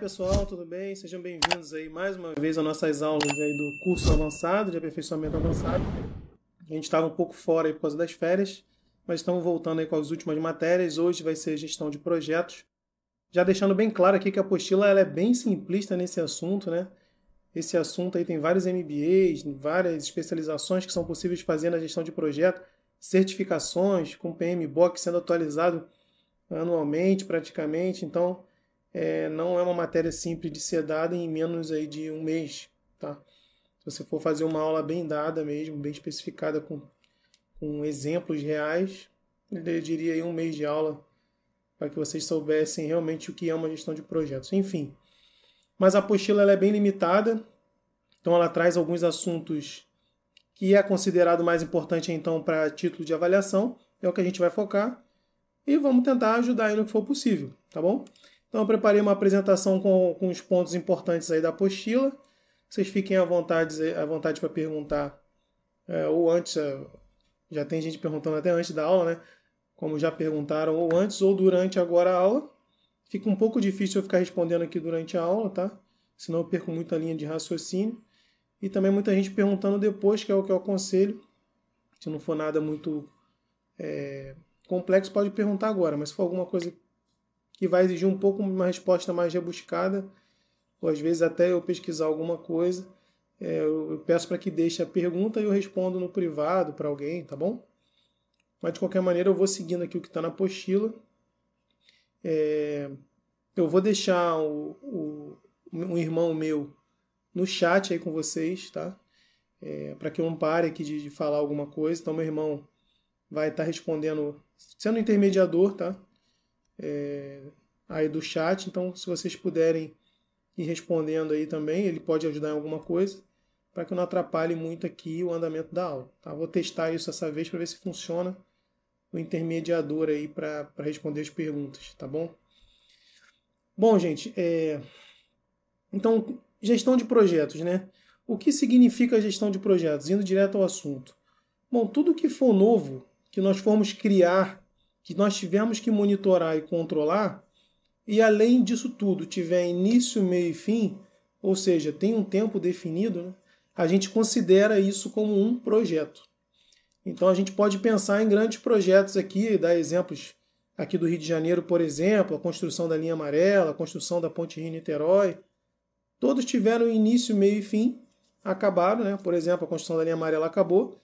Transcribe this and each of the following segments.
pessoal, tudo bem? Sejam bem-vindos aí mais uma vez às nossas aulas aí do curso avançado, de aperfeiçoamento avançado. A gente estava um pouco fora aí por causa das férias, mas estamos voltando aí com as últimas matérias. Hoje vai ser gestão de projetos. Já deixando bem claro aqui que a apostila ela é bem simplista nesse assunto, né? Esse assunto aí tem vários MBAs, várias especializações que são possíveis de fazer na gestão de projeto, certificações com PMBOK sendo atualizado anualmente praticamente, então não é uma matéria simples de ser dada em menos aí de um mês, tá? Se você for fazer uma aula bem dada mesmo, bem especificada com exemplos reais, eu diria aí um mês de aula para que vocês soubessem realmente o que é uma gestão de projetos. Enfim, mas a apostila ela é bem limitada, então ela traz alguns assuntos que é considerado mais importante então para título de avaliação, é o que a gente vai focar, e vamos tentar ajudar aí no que for possível, tá bom? Então eu preparei uma apresentação com os pontos importantes aí da apostila. Vocês fiquem à vontade para perguntar, ou antes, já tem gente perguntando até antes da aula, né? Como já perguntaram, ou antes ou durante agora a aula. Fica um pouco difícil eu ficar respondendo aqui durante a aula, tá? Senão eu perco muita linha de raciocínio. E também muita gente perguntando depois, que é o que eu aconselho. Se não for nada muito complexo, pode perguntar agora, mas se for alguma coisa que vai exigir um pouco uma resposta mais rebuscada, ou às vezes até eu pesquisar alguma coisa, eu peço para que deixe a pergunta e eu respondo no privado para alguém, tá bom? Mas de qualquer maneira eu vou seguindo aqui o que está na apostila. Eu vou deixar um irmão meu no chat aí com vocês, tá? Para que eu não pare aqui de falar alguma coisa. Então meu irmão vai estar respondendo, sendo intermediador, tá? Aí do chat, então se vocês puderem ir respondendo aí também, ele pode ajudar em alguma coisa, para que eu não atrapalhe muito aqui o andamento da aula, tá? Vou testar isso essa vez para ver se funciona o intermediador aí para responder as perguntas, tá bom? Bom, gente, então, gestão de projetos, né? O que significa gestão de projetos? Indo direto ao assunto. Bom, tudo que for novo, que nós formos criar, que nós tivermos que monitorar e controlar, e além disso tudo tiver início, meio e fim, ou seja, tem um tempo definido, né? A gente considera isso como um projeto. Então a gente pode pensar em grandes projetos aqui, dar exemplos aqui do Rio de Janeiro, por exemplo, a construção da linha amarela, a construção da ponte Rio-Niterói. Todos tiveram início, meio e fim, acabaram, né? Por exemplo, a construção da linha amarela acabou.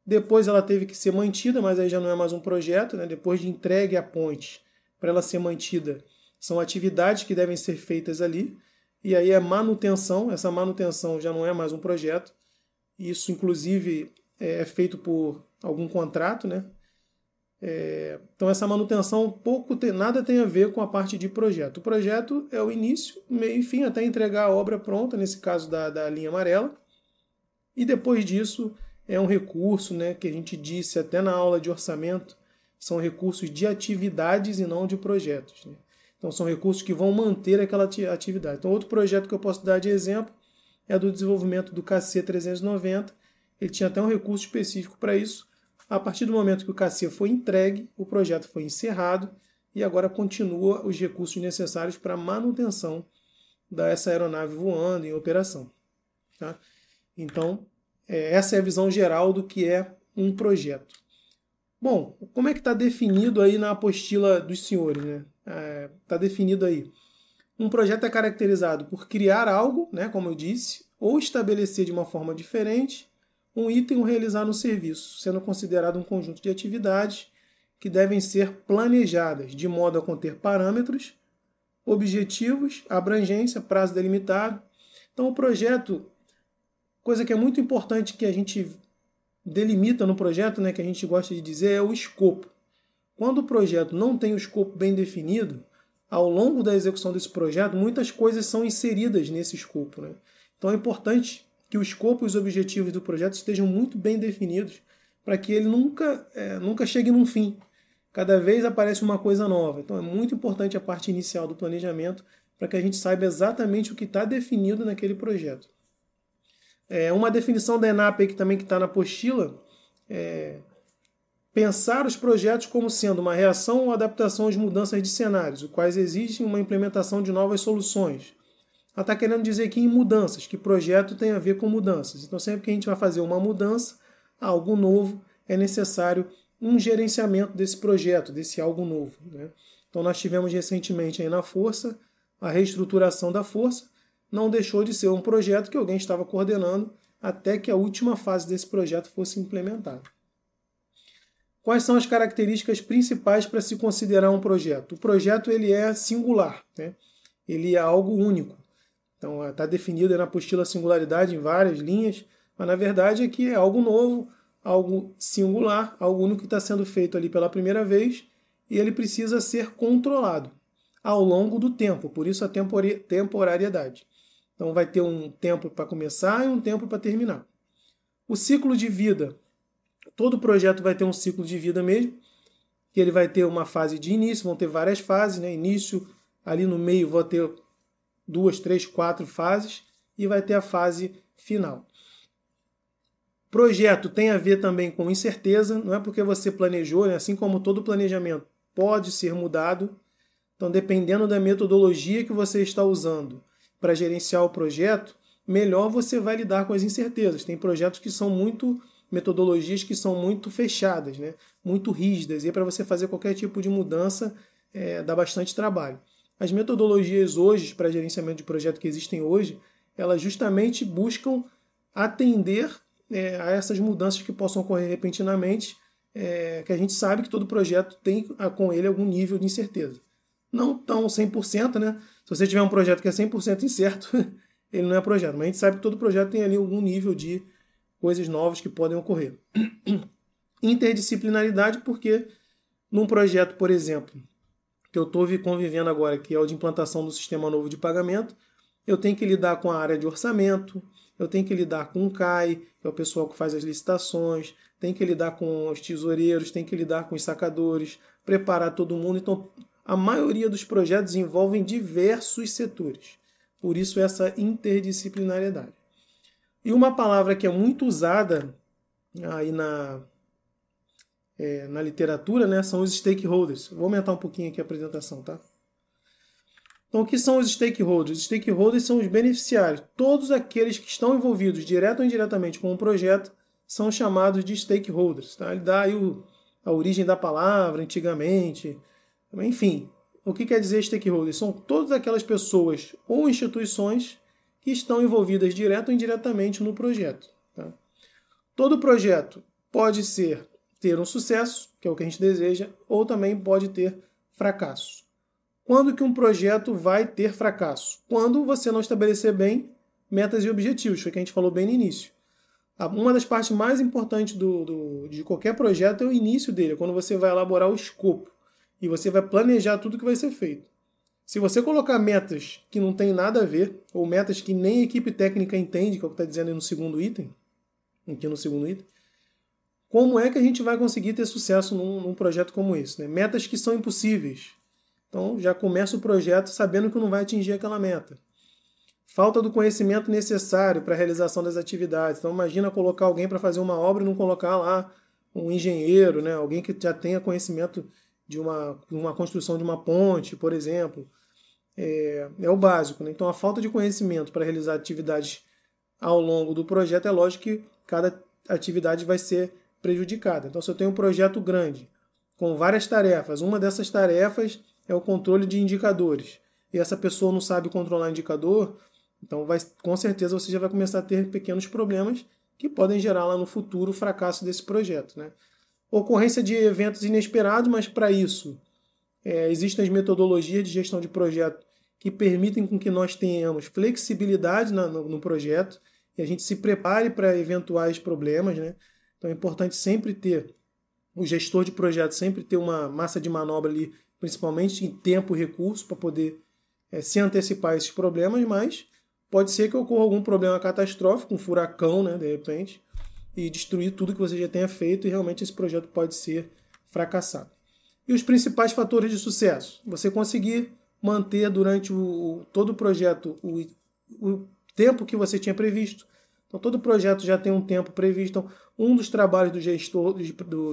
Depois ela teve que ser mantida, mas aí já não é mais um projeto, né? Depois de entregue a ponte, para ela ser mantida, são atividades que devem ser feitas ali. E aí é manutenção, essa manutenção já não é mais um projeto. Isso, inclusive, é feito por algum contrato, né? Então essa manutenção nada tem a ver com a parte de projeto. O projeto é o início, meio e fim, até entregar a obra pronta, nesse caso da linha amarela. E depois disso é um recurso, né, que a gente disse até na aula de orçamento, são recursos de atividades e não de projetos, né? Então são recursos que vão manter aquela atividade. Então outro projeto que eu posso dar de exemplo é do desenvolvimento do KC 390. Ele tinha até um recurso específico para isso. A partir do momento que o KC foi entregue, o projeto foi encerrado e agora continua os recursos necessários para a manutenção dessa aeronave voando em operação, tá? Então, essa é a visão geral do que é um projeto. Bom, como é que está definido aí na apostila dos senhores, né? Está definido aí. Um projeto é caracterizado por criar algo, né, como eu disse, ou estabelecer de uma forma diferente um item ou realizar um serviço, sendo considerado um conjunto de atividades que devem ser planejadas de modo a conter parâmetros, objetivos, abrangência, prazo delimitado. Então o projeto, coisa que é muito importante que a gente delimita no projeto, né, que a gente gosta de dizer, é o escopo. Quando o projeto não tem o escopo bem definido, ao longo da execução desse projeto, muitas coisas são inseridas nesse escopo, né? Então é importante que o escopo e os objetivos do projeto estejam muito bem definidos para que ele nunca chegue num fim. Cada vez aparece uma coisa nova. Então é muito importante a parte inicial do planejamento para que a gente saiba exatamente o que está definido naquele projeto. Uma definição da ENAP que também está na apostila pensar os projetos como sendo uma reação ou adaptação às mudanças de cenários, os quais exigem uma implementação de novas soluções, Ela está querendo dizer aqui em mudanças, que projeto tem a ver com mudanças. Então, sempre que a gente vai fazer uma mudança, algo novo, é necessário um gerenciamento desse projeto, desse algo novo, né? Então, nós tivemos recentemente aí na Força a reestruturação da Força. Não deixou de ser um projeto que alguém estava coordenando até que a última fase desse projeto fosse implementada. Quais são as características principais para se considerar um projeto? O projeto ele é singular, né? Ele é algo único. Então está definido na apostila singularidade em várias linhas, mas na verdade aqui é algo novo, algo singular, algo único que está sendo feito ali pela primeira vez e ele precisa ser controlado ao longo do tempo, por isso a temporariedade. Então vai ter um tempo para começar e um tempo para terminar. O ciclo de vida. Todo projeto vai ter um ciclo de vida mesmo, que ele vai ter uma fase de início, vão ter várias fases, né? Início, ali no meio vão ter 2, 3, 4 fases e vai ter a fase final. Projeto tem a ver também com incerteza, não é porque você planejou, né? Assim como todo planejamento pode ser mudado. Então, dependendo da metodologia que você está usando para gerenciar o projeto, melhor você vai lidar com as incertezas. Tem projetos que são metodologias que são muito fechadas, né? Muito rígidas, e para você fazer qualquer tipo de mudança dá bastante trabalho. As metodologias hoje, para gerenciamento de projeto que existem hoje, elas justamente buscam atender a essas mudanças que possam ocorrer repentinamente, que a gente sabe que todo projeto tem com ele algum nível de incerteza. Não tão 100%, né? Se você tiver um projeto que é 100% incerto, ele não é projeto. Mas a gente sabe que todo projeto tem ali algum nível de coisas novas que podem ocorrer. Interdisciplinaridade, porque num projeto, por exemplo, que eu estou convivendo agora, que é o de implantação do sistema novo de pagamento, eu tenho que lidar com a área de orçamento, eu tenho que lidar com o CAI, que é o pessoal que faz as licitações, tem que lidar com os tesoureiros, tem que lidar com os sacadores, preparar todo mundo. Então, a maioria dos projetos envolvem diversos setores. Por isso, essa interdisciplinariedade. E uma palavra que é muito usada aí na literatura, né, são os stakeholders. Vou aumentar um pouquinho aqui a apresentação, tá? Então, o que são os stakeholders? Os stakeholders são os beneficiários. Todos aqueles que estão envolvidos, direto ou indiretamente, com o projeto, são chamados de stakeholders. Tá? Ele dá aí a origem da palavra, antigamente. Enfim, o que quer dizer stakeholders? São todas aquelas pessoas ou instituições que estão envolvidas direto ou indiretamente no projeto. Tá? Todo projeto pode ter um sucesso, que é o que a gente deseja, ou também pode ter fracasso. Quando que um projeto vai ter fracasso? Quando você não estabelecer bem metas e objetivos, foi o que a gente falou bem no início. Uma das partes mais importantes de qualquer projeto é o início dele, quando você vai elaborar o escopo e você vai planejar tudo que vai ser feito. Se você colocar metas que não tem nada a ver, ou metas que nem a equipe técnica entende, que é o que está dizendo aí no segundo item, como é que a gente vai conseguir ter sucesso num projeto como esse? Né? Metas que são impossíveis. Então já começa o projeto sabendo que não vai atingir aquela meta. Falta do conhecimento necessário para a realização das atividades. Então imagina colocar alguém para fazer uma obra e não colocar lá um engenheiro, né? Alguém que já tenha conhecimento de uma construção de uma ponte, por exemplo. É o básico. Né? Então a falta de conhecimento para realizar atividades ao longo do projeto, é lógico que cada atividade vai ser prejudicada. Então se eu tenho um projeto grande, com várias tarefas, uma dessas tarefas é o controle de indicadores, e essa pessoa não sabe controlar indicador, então com certeza você já vai começar a ter pequenos problemas que podem gerar lá no futuro o fracasso desse projeto. Né? Ocorrência de eventos inesperados, mas para isso existem as metodologias de gestão de projeto que permitem com que nós tenhamos flexibilidade no projeto e a gente se prepare para eventuais problemas. Né? Então é importante sempre ter, o gestor de projeto sempre ter uma massa de manobra ali, principalmente em tempo e recurso, para poder se antecipar a esses problemas, mas pode ser que ocorra algum problema catastrófico, um furacão, né, de repente, e destruir tudo que você já tenha feito, e realmente esse projeto pode ser fracassado. E os principais fatores de sucesso? Você conseguir manter durante todo o projeto o tempo que você tinha previsto. Então, todo projeto já tem um tempo previsto. Então, um dos trabalhos do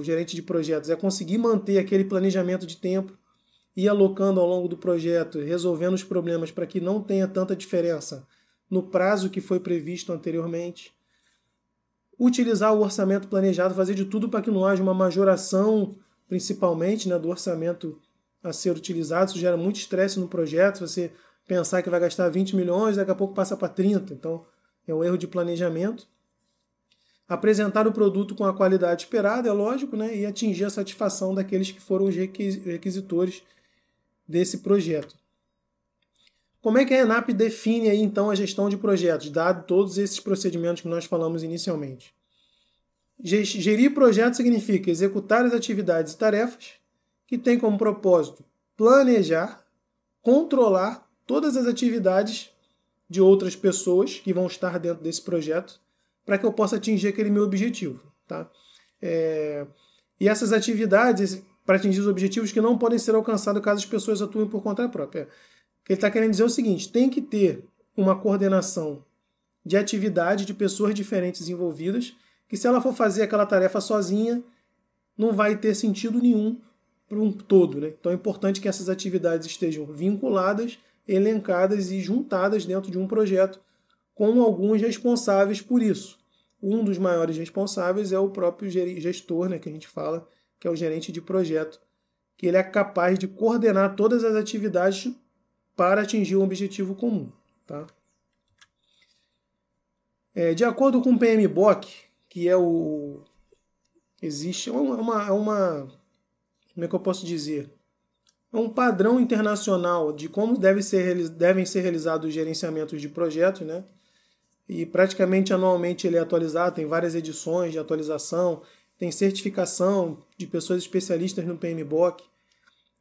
gerente de projetos é conseguir manter aquele planejamento de tempo. ir alocando ao longo do projeto, resolvendo os problemas para que não tenha tanta diferença no prazo que foi previsto anteriormente. Utilizar o orçamento planejado, fazer de tudo para que não haja uma majoração, principalmente, né, do orçamento a ser utilizado. Isso gera muito estresse no projeto, você pensar que vai gastar 20 milhões, daqui a pouco passa para 30. Então, é um erro de planejamento. Apresentar o produto com a qualidade esperada, é lógico, né, e atingir a satisfação daqueles que foram os requisitores desse projeto. Como é que a ENAP define aí, então, a gestão de projetos, dado todos esses procedimentos que nós falamos inicialmente? Gerir projetos significa executar as atividades e tarefas que têm como propósito planejar, controlar todas as atividades de outras pessoas que vão estar dentro desse projeto para que eu possa atingir aquele meu objetivo. Tá? E essas atividades, para atingir os objetivos que não podem ser alcançados caso as pessoas atuem por conta própria. O que ele está querendo dizer é o seguinte, tem que ter uma coordenação de atividade de pessoas diferentes envolvidas, que se ela for fazer aquela tarefa sozinha, não vai ter sentido nenhum para um todo. Né? Então é importante que essas atividades estejam vinculadas, elencadas e juntadas dentro de um projeto, com alguns responsáveis por isso. Um dos maiores responsáveis é o próprio gestor, né, que a gente fala, que é o gerente de projeto, que ele é capaz de coordenar todas as atividades para atingir um objetivo comum. Tá? De acordo com o PMBOK, que é o... Existe uma como é que eu posso dizer? É um padrão internacional de como devem ser realizados os gerenciamentos de projetos, né? E praticamente anualmente ele é atualizado, tem várias edições de atualização, tem certificação de pessoas especialistas no PMBOK.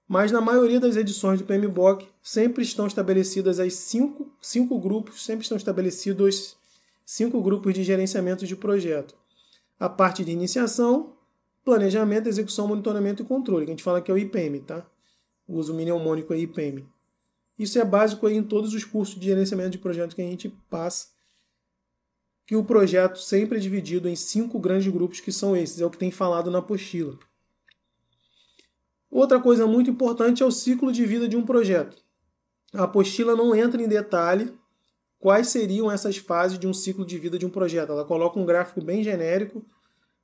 Mas na maioria das edições do PMBOK sempre estão estabelecidas as cinco grupos, sempre estão estabelecidos 5 grupos de gerenciamento de projeto. A parte de iniciação, planejamento, execução, monitoramento e controle, que a gente fala que é o IPM, tá? O uso mnemônico é IPM. Isso é básico aí em todos os cursos de gerenciamento de projeto que a gente passa, que o projeto sempre é dividido em 5 grandes grupos, que são esses, é o que tem falado na apostila. Outra coisa muito importante é o ciclo de vida de um projeto. A apostila não entra em detalhe quais seriam essas fases de um ciclo de vida de um projeto. Ela coloca um gráfico bem genérico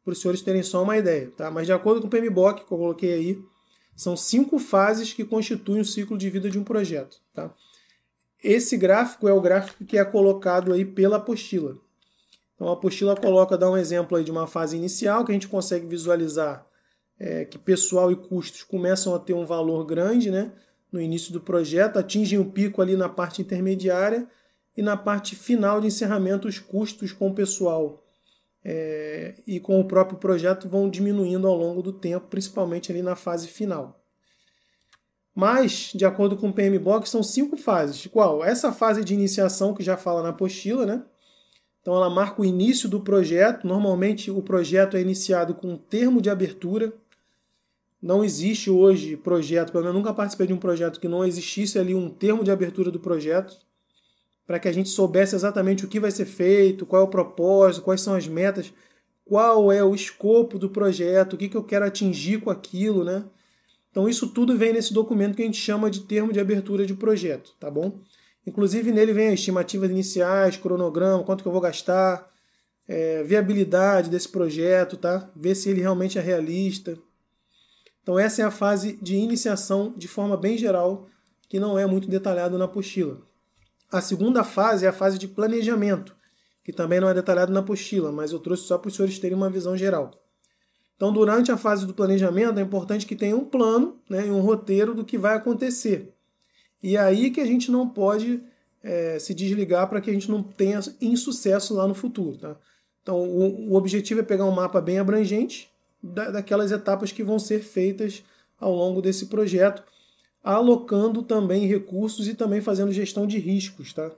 para os senhores terem só uma ideia. Tá? Mas de acordo com o PMBOK, que eu coloquei aí, são 5 fases que constituem o ciclo de vida de um projeto. Tá? Esse gráfico é o gráfico que é colocado aí pela apostila. Então a apostila dá um exemplo aí de uma fase inicial que a gente consegue visualizar que pessoal e custos começam a ter um valor grande, né, no início do projeto, atingem o pico ali na parte intermediária e na parte final de encerramento os custos com o pessoal e com o próprio projeto vão diminuindo ao longo do tempo, principalmente ali na fase final. Mas, de acordo com o PMBOK, são 5 fases. Qual? Essa fase de iniciação que já fala na apostila, né? Então ela marca o início do projeto. Normalmente o projeto é iniciado com um termo de abertura. Não existe hoje projeto, pelo menos eu nunca participei de um projeto que não existisse ali um termo de abertura do projeto, para que a gente soubesse exatamente o que vai ser feito, qual é o propósito, quais são as metas, qual é o escopo do projeto, o que eu quero atingir com aquilo, né? Então isso tudo vem nesse documento que a gente chama de termo de abertura de projeto, tá bom? Inclusive nele vem as estimativas iniciais, cronograma, quanto que eu vou gastar, viabilidade desse projeto, tá? Ver se ele realmente é realista. Então essa é a fase de iniciação de forma bem geral, que não é muito detalhado na apostila. A segunda fase é a fase de planejamento, que também não é detalhado na apostila, mas eu trouxe só para os senhores terem uma visão geral. Então durante a fase do planejamento é importante que tenha um plano, né, e um roteiro do que vai acontecer. E é aí que a gente não pode se desligar para que a gente não tenha insucesso lá no futuro. Tá? Então o objetivo é pegar um mapa bem abrangente, daquelas etapas que vão ser feitas ao longo desse projeto, alocando também recursos e também fazendo gestão de riscos. Tá?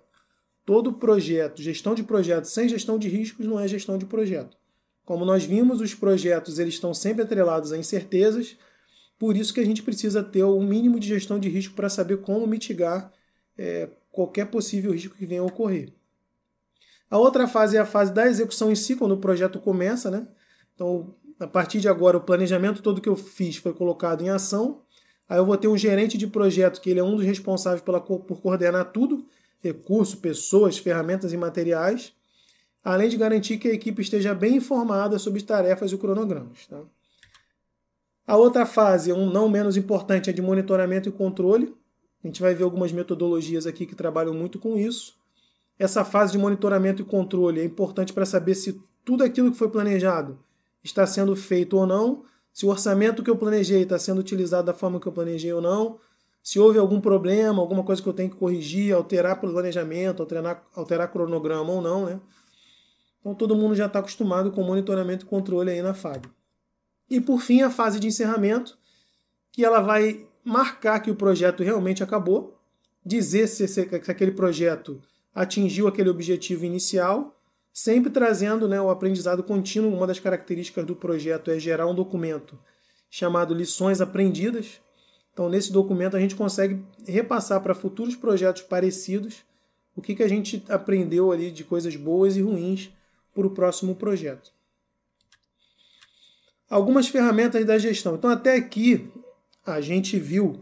Todo projeto, gestão de projeto sem gestão de riscos não é gestão de projeto. Como nós vimos, os projetos eles estão sempre atrelados a incertezas, por isso que a gente precisa ter um mínimo de gestão de risco para saber como mitigar qualquer possível risco que venha a ocorrer. A outra fase é a fase da execução em si, quando o projeto começa, né? Então, a partir de agora, o planejamento todo que eu fiz foi colocado em ação. Aí eu vou ter um gerente de projeto, que ele é um dos responsáveis por coordenar tudo, recursos, pessoas, ferramentas e materiais, além de garantir que a equipe esteja bem informada sobre tarefas e cronogramas. Tá? A outra fase, não menos importante, é de monitoramento e controle. A gente vai ver algumas metodologias aqui que trabalham muito com isso. Essa fase de monitoramento e controle é importante para saber se tudo aquilo que foi planejado está sendo feito ou não, se o orçamento que eu planejei está sendo utilizado da forma que eu planejei ou não, se houve algum problema, alguma coisa que eu tenho que corrigir, alterar o planejamento, alterar cronograma ou não, né? Então todo mundo já está acostumado com monitoramento e controle aí na FAB. E por fim a fase de encerramento, que ela vai marcar que o projeto realmente acabou, dizer se aquele projeto atingiu aquele objetivo inicial, sempre trazendo, né, o aprendizado contínuo. Uma das características do projeto é gerar um documento chamado Lições Aprendidas. Então, nesse documento, a gente consegue repassar para futuros projetos parecidos o que a gente aprendeu ali de coisas boas e ruins para o próximo projeto. Algumas ferramentas da gestão. Então, até aqui, a gente viu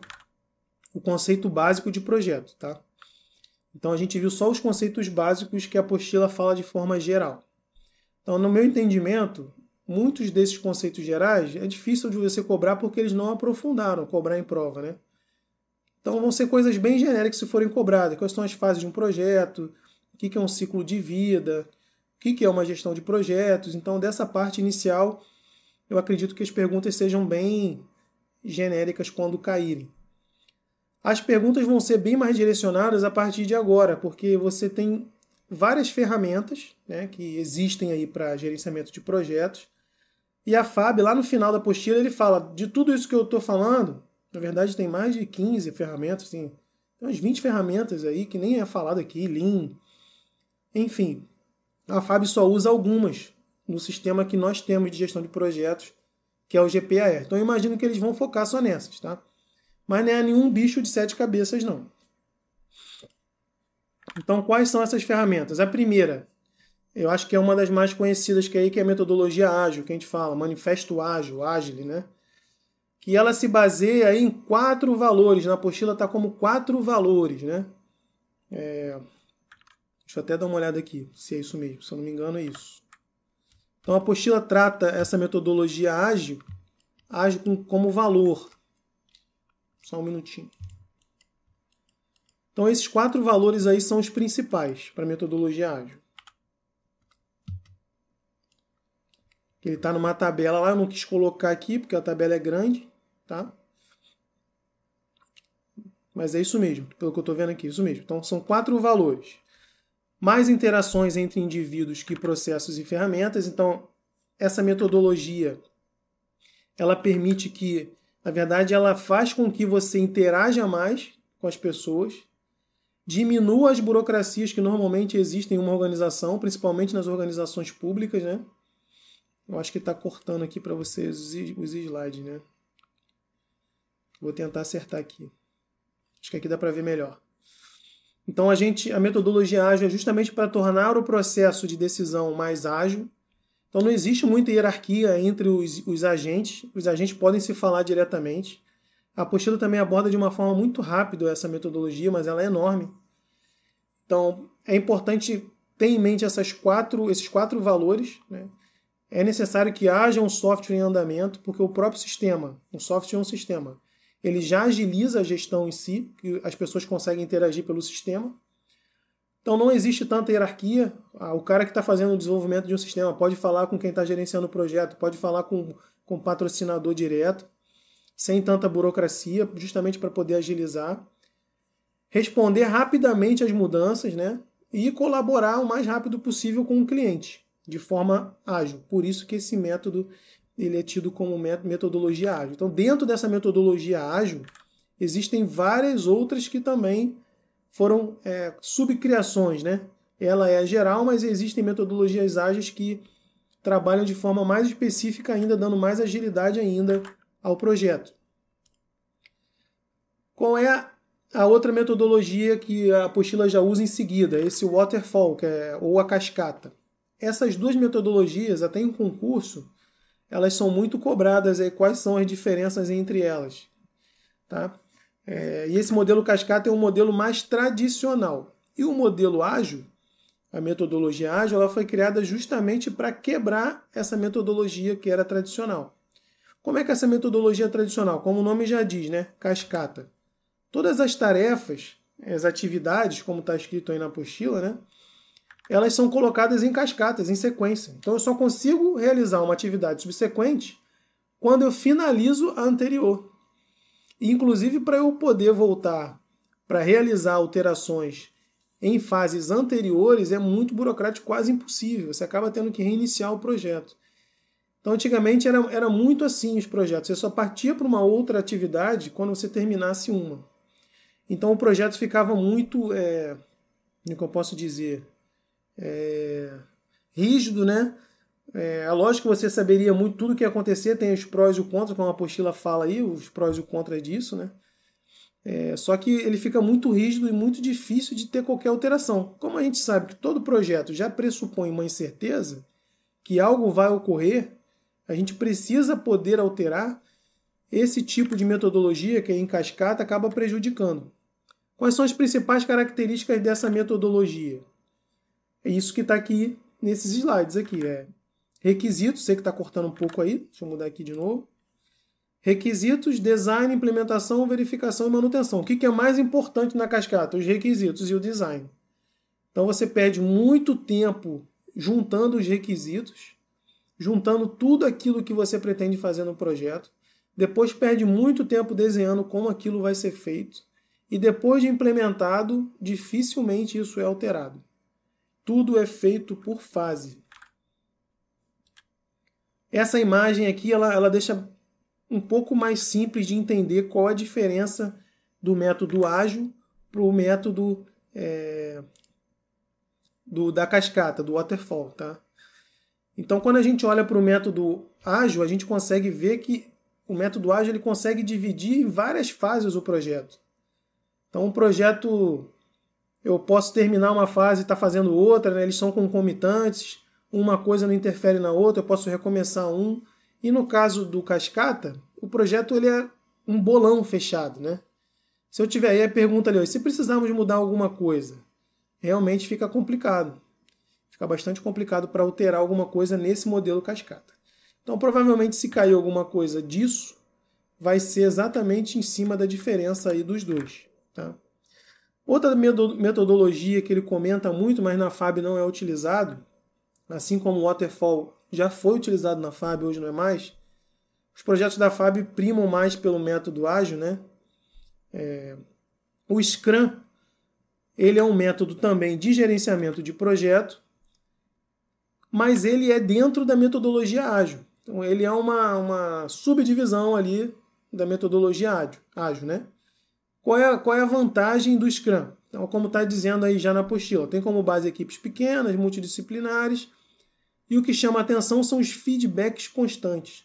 o conceito básico de projeto, tá? Então a gente viu só os conceitos básicos que a apostila fala de forma geral. Então, no meu entendimento, muitos desses conceitos gerais é difícil de você cobrar porque eles não aprofundaram cobrar em prova, né? Então vão ser coisas bem genéricas se forem cobradas. Quais são as fases de um projeto, o que é um ciclo de vida, o que é uma gestão de projetos. Então, dessa parte inicial, eu acredito que as perguntas sejam bem genéricas quando caírem. As perguntas vão ser bem mais direcionadas a partir de agora, porque você tem várias ferramentas, né, que existem aí para gerenciamento de projetos. E a FAB, lá no final da apostila, ele fala de tudo isso que eu estou falando. Na verdade, tem mais de 15 ferramentas, tem umas 20 ferramentas aí que nem é falado aqui, Lean. Enfim, a FAB só usa algumas no sistema que nós temos de gestão de projetos, que é o GPAR. Então eu imagino que eles vão focar só nessas, tá? Mas não é nenhum bicho de 7 cabeças, não. Então, quais são essas ferramentas? A primeira, eu acho que é uma das mais conhecidas, que é a metodologia ágil, que a gente fala, manifesto ágil, Agile, né? Que ela se baseia em 4 valores. Na apostila está como 4 valores, né? Deixa eu até dar uma olhada aqui, se é isso mesmo. Se eu não me engano, é isso. Então, a apostila trata essa metodologia ágil como valor. Só um minutinho. Então, esses 4 valores aí são os principais para a metodologia ágil. Ele está numa tabela lá, eu não quis colocar aqui, porque a tabela é grande, tá? Mas é isso mesmo, pelo que eu estou vendo aqui, isso mesmo. Então, são 4 valores. Mais interações entre indivíduos que processos e ferramentas. Então, essa metodologia, ela permite que, na verdade, ela faz com que você interaja mais com as pessoas, diminua as burocracias que normalmente existem em uma organização, principalmente nas organizações públicas, né? Eu acho que está cortando aqui para vocês os slides, né? Vou tentar acertar aqui. Acho que aqui dá para ver melhor. Então, a metodologia ágil é justamente para tornar o processo de decisão mais ágil. Então, não existe muita hierarquia entre os agentes. Os agentes podem se falar diretamente. A apostila também aborda de uma forma muito rápida essa metodologia, mas ela é enorme. Então, é importante ter em mente esses 4 valores, né? É necessário que haja um software em andamento, porque o próprio sistema, um software é um sistema, ele já agiliza a gestão em si, que as pessoas conseguem interagir pelo sistema. Então não existe tanta hierarquia. O cara que está fazendo o desenvolvimento de um sistema pode falar com quem está gerenciando o projeto, pode falar com o patrocinador direto, sem tanta burocracia, justamente para poder agilizar. Responder rapidamente às mudanças, né? E colaborar o mais rápido possível com o cliente, de forma ágil. Por isso que esse método ele é tido como metodologia ágil. Então, dentro dessa metodologia ágil, existem várias outras que também foram subcriações, né? Ela é geral, mas existem metodologias ágeis que trabalham de forma mais específica ainda, dando mais agilidade ainda ao projeto. Qual é a outra metodologia que a apostila já usa em seguida? Esse waterfall, ou a cascata. Essas 2 metodologias, até em concurso, elas são muito cobradas. Quais são as diferenças entre elas? tá? E esse modelo cascata é um modelo mais tradicional. E o modelo ágil, a metodologia ágil, ela foi criada justamente para quebrar essa metodologia que era tradicional. Como é que essa metodologia é tradicional? Como o nome já diz, né? Cascata. Todas as tarefas, as atividades, como está escrito aí na apostila, né? Elas são colocadas em cascatas, em sequência. Então eu só consigo realizar uma atividade subsequente quando eu finalizo a anterior. E, inclusive, para eu poder voltar para realizar alterações em fases anteriores é muito burocrático, quase impossível. Você acaba tendo que reiniciar o projeto. Então, antigamente era muito assim os projetos. Você só partia para uma outra atividade quando você terminasse uma. Então, o projeto ficava muito, como é que eu posso dizer, rígido, né? É lógico que você saberia muito tudo o que ia acontecer, tem os prós e os contras, como a apostila fala aí, os prós e os contras disso, né? Só que ele fica muito rígido e muito difícil de ter qualquer alteração. Como a gente sabe que todo projeto já pressupõe uma incerteza, que algo vai ocorrer, a gente precisa poder alterar. Esse tipo de metodologia, que é em cascata, acaba prejudicando. Quais são as principais características dessa metodologia? É isso que está aqui nesses slides aqui. Requisitos, sei que está cortando um pouco aí, deixa eu mudar aqui de novo. Requisitos, design, implementação, verificação e manutenção. O que é mais importante na cascata? Os requisitos e o design. Então você perde muito tempo juntando os requisitos, juntando tudo aquilo que você pretende fazer no projeto. Depois perde muito tempo desenhando como aquilo vai ser feito. E depois de implementado, dificilmente isso é alterado. Tudo é feito por fase. Essa imagem aqui, ela deixa um pouco mais simples de entender qual a diferença do método ágil para o método da cascata, do waterfall. Tá? Então, quando a gente olha para o método ágil, a gente consegue ver que o método ágil ele consegue dividir em várias fases o projeto. Então, um projeto, eu posso terminar uma fase e estar fazendo outra, né? Eles são concomitantes, uma coisa não interfere na outra, eu posso recomeçar um. E no caso do cascata, o projeto ele é um bolão fechado, né? Se eu tiver aí a pergunta ali, se precisarmos mudar alguma coisa, realmente fica complicado. Fica bastante complicado para alterar alguma coisa nesse modelo cascata. Então, provavelmente, se cair alguma coisa disso, vai ser exatamente em cima da diferença aí dos dois. Tá? Outra metodologia que ele comenta muito, mas na FAB não é utilizado, assim como o Waterfall já foi utilizado na FAB, hoje não é mais, os projetos da FAB primam mais pelo método ágil, né? O Scrum, ele é um método também de gerenciamento de projeto, mas ele é dentro da metodologia ágil. Então ele é uma subdivisão ali da metodologia ágil, né? Qual é a vantagem do Scrum? Então, como está dizendo aí já na apostila, tem como base equipes pequenas, multidisciplinares, e o que chama a atenção são os feedbacks constantes.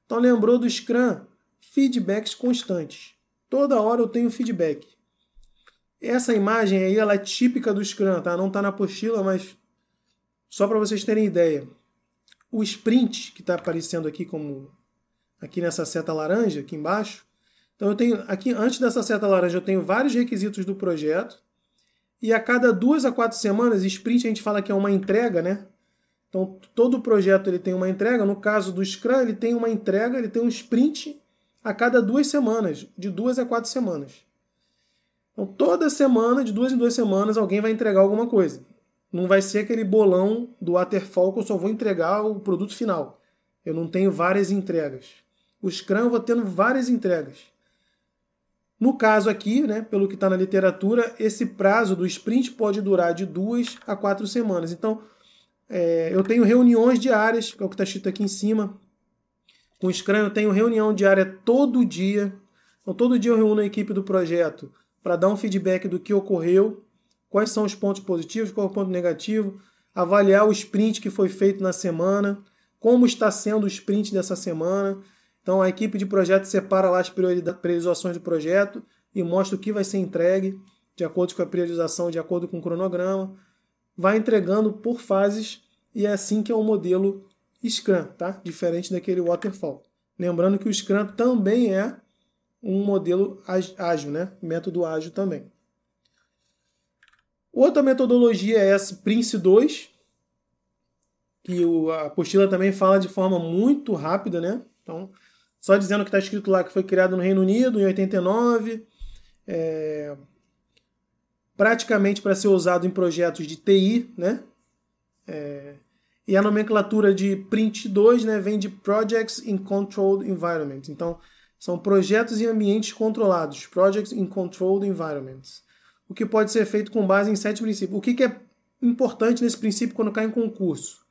Então, lembrou do Scrum? Feedbacks constantes. Toda hora eu tenho feedback. Essa imagem aí ela é típica do Scrum, tá? Não está na apostila, mas só para vocês terem ideia. O sprint, que está aparecendo aqui como aqui nessa seta laranja, aqui embaixo. Então eu tenho aqui, antes dessa seta laranja, eu tenho vários requisitos do projeto. E a cada 2 a 4 semanas, sprint a gente fala que é uma entrega, né? Então todo projeto ele tem uma entrega. No caso do Scrum, ele tem uma entrega, ele tem um sprint a cada 2 semanas, de 2 a 4 semanas. Então toda semana, de 2 em 2 semanas, alguém vai entregar alguma coisa. Não vai ser aquele bolão do Waterfall que eu só vou entregar o produto final. Eu não tenho várias entregas. O Scrum eu vou tendo várias entregas. No caso aqui, né, pelo que está na literatura, esse prazo do sprint pode durar de 2 a 4 semanas. Então, eu tenho reuniões diárias, que é o que está escrito aqui em cima. Com o Scrum eu tenho reunião diária todo dia. Então, todo dia eu reúno a equipe do projeto para dar um feedback do que ocorreu, quais são os pontos positivos, qual é o ponto negativo, avaliar o sprint que foi feito na semana, como está sendo o sprint dessa semana. Então a equipe de projeto separa lá as priorizações do projeto e mostra o que vai ser entregue de acordo com a priorização, de acordo com o cronograma. Vai entregando por fases e é assim que é o modelo Scrum, tá? Diferente daquele Waterfall. Lembrando que o Scrum também é um modelo ágil, né? Método ágil também. Outra metodologia é essa Prince2, que a apostila também fala de forma muito rápida, né? Então, só dizendo que está escrito lá que foi criado no Reino Unido em 89, praticamente para ser usado em projetos de TI, né? E a nomenclatura de Print2, né, vem de Projects in Controlled Environment. Então, são projetos em ambientes controlados, Projects in Controlled Environments. O que pode ser feito com base em 7 princípios. O que é importante nesse princípio quando cai em concurso?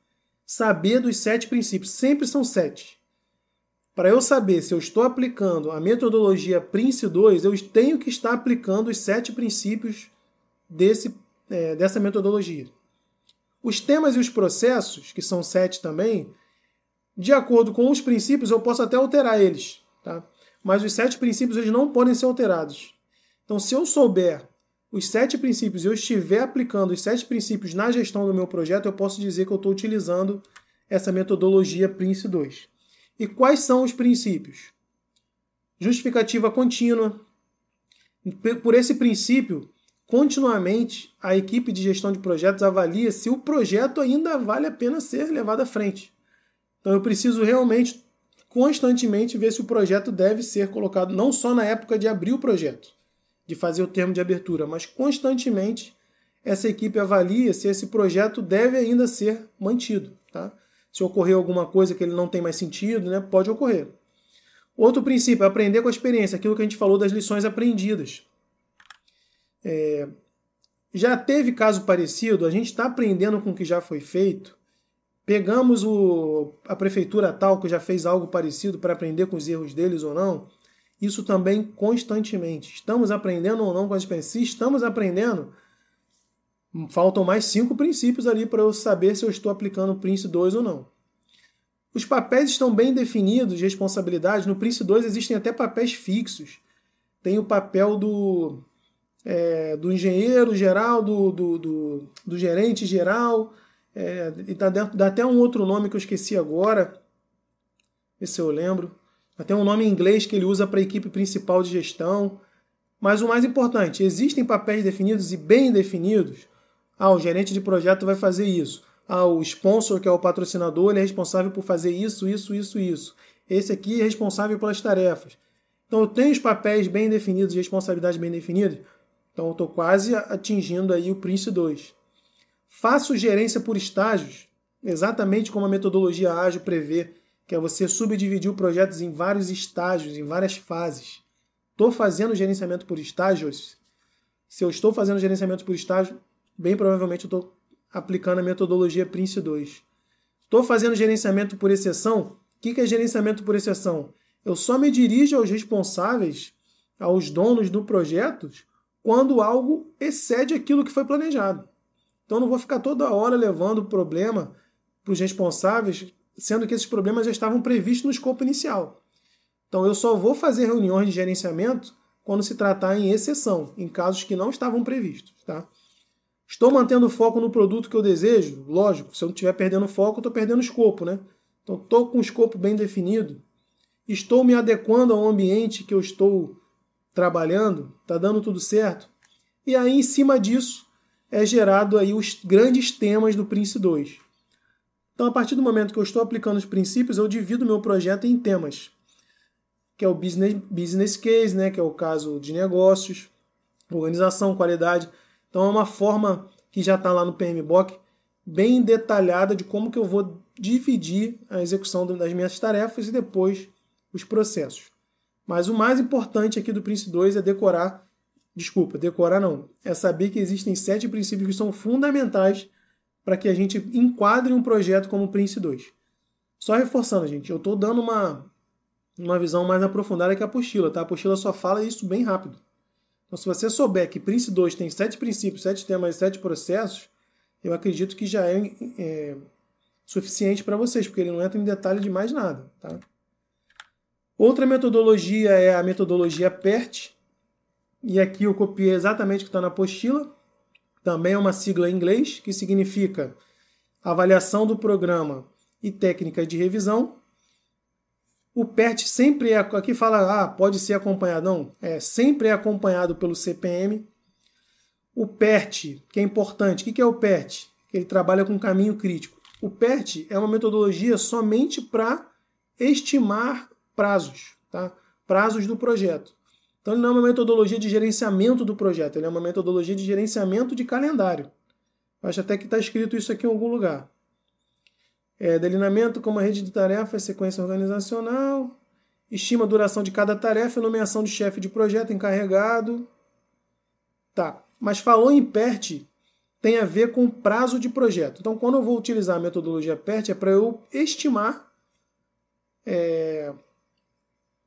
Saber dos 7 princípios. Sempre são 7. Para eu saber se eu estou aplicando a metodologia Prince2, eu tenho que estar aplicando os 7 princípios dessa metodologia. Os temas e os processos, que são 7 também, de acordo com os princípios, eu posso até alterar eles. Tá? Mas os 7 princípios eles não podem ser alterados. Então, se eu souber os 7 princípios e eu estiver aplicando os 7 princípios na gestão do meu projeto, eu posso dizer que eu estou utilizando essa metodologia Prince2. E quais são os princípios? Justificativa contínua. Por esse princípio, continuamente, a equipe de gestão de projetos avalia se o projeto ainda vale a pena ser levado à frente. Então eu preciso realmente, constantemente, ver se o projeto deve ser colocado, não só na época de abrir o projeto, de fazer o termo de abertura, mas constantemente essa equipe avalia se esse projeto deve ainda ser mantido. Tá? Se ocorrer alguma coisa que ele não tem mais sentido, né, pode ocorrer. Outro princípio é aprender com a experiência, aquilo que a gente falou das lições aprendidas. Já teve caso parecido, a gente está aprendendo com o que já foi feito, pegamos a prefeitura tal que já fez algo parecido para aprender com os erros deles ou não, isso também constantemente. Estamos aprendendo ou não com as experiências? Se estamos aprendendo, faltam mais 5 princípios ali para eu saber se eu estou aplicando o Prince2 ou não. Os papéis estão bem definidos, responsabilidades. No Prince2 existem até papéis fixos. Tem o papel do engenheiro geral, do gerente geral, e dá até um outro nome que eu esqueci agora, ver se eu lembro. Até um nome em inglês que ele usa para a equipe principal de gestão. Mas o mais importante, existem papéis definidos e bem definidos. O gerente de projeto vai fazer isso. O sponsor, que é o patrocinador, ele é responsável por fazer isso. Esse aqui é responsável pelas tarefas. Então eu tenho os papéis bem definidos e responsabilidades bem definidas. Então eu estou quase atingindo aí o Prince2. Faço gerência por estágios, exatamente como a metodologia ágil prevê, que é você subdividir o projeto em vários estágios, em várias fases. Estou fazendo gerenciamento por estágios? Se eu estou fazendo gerenciamento por estágio, bem provavelmente eu estou aplicando a metodologia Prince2. Estou fazendo gerenciamento por exceção? O que é gerenciamento por exceção? Eu só me dirijo aos responsáveis, aos donos do projeto, quando algo excede aquilo que foi planejado. Então eu não vou ficar toda hora levando o problema para os responsáveis, sendo que esses problemas já estavam previstos no escopo inicial. Então eu só vou fazer reuniões de gerenciamento quando se tratar em exceção, em casos que não estavam previstos. Tá? Estou mantendo o foco no produto que eu desejo? Lógico, se eu não estiver perdendo foco, eu estou perdendo escopo. Né? Então estou com o escopo bem definido. Estou me adequando ao ambiente que eu estou trabalhando? Está dando tudo certo? E aí, em cima disso, é gerado aí os grandes temas do Prince2. Então, a partir do momento que eu estou aplicando os princípios, eu divido o meu projeto em temas, que é o business case, né, que é o caso de negócios, organização, qualidade. Então, é uma forma que já está lá no PMBOK, bem detalhada de como que eu vou dividir a execução das minhas tarefas e depois os processos. Mas o mais importante aqui do Prince2 é é saber que existem 7 princípios que são fundamentais para que a gente enquadre um projeto como o Prince2. Só reforçando, gente, eu estou dando uma visão mais aprofundada que a apostila, tá? A apostila só fala isso bem rápido. Então, se você souber que Prince2 tem 7 princípios, 7 temas e 7 processos, eu acredito que já é suficiente para vocês, porque ele não entra em detalhe de mais nada, tá? Outra metodologia é a metodologia PERT, e aqui eu copiei exatamente o que está na apostila, também é uma sigla em inglês, que significa avaliação do programa e técnica de revisão. O PERT sempre é, aqui fala, pode ser acompanhado. Não, sempre é acompanhado pelo CPM. O PERT, que é importante, o que é o PERT? Ele trabalha com caminho crítico. O PERT é uma metodologia somente para estimar prazos, tá? Prazos do projeto. Então ele não é uma metodologia de gerenciamento do projeto, ele é uma metodologia de gerenciamento de calendário. Acho até que está escrito isso aqui em algum lugar. Delineamento como a rede de tarefas, sequência organizacional, estima a duração de cada tarefa, nomeação de chefe de projeto, encarregado. Tá, mas falou em PERT, tem a ver com prazo de projeto. Então, quando eu vou utilizar a metodologia PERT, é para eu estimar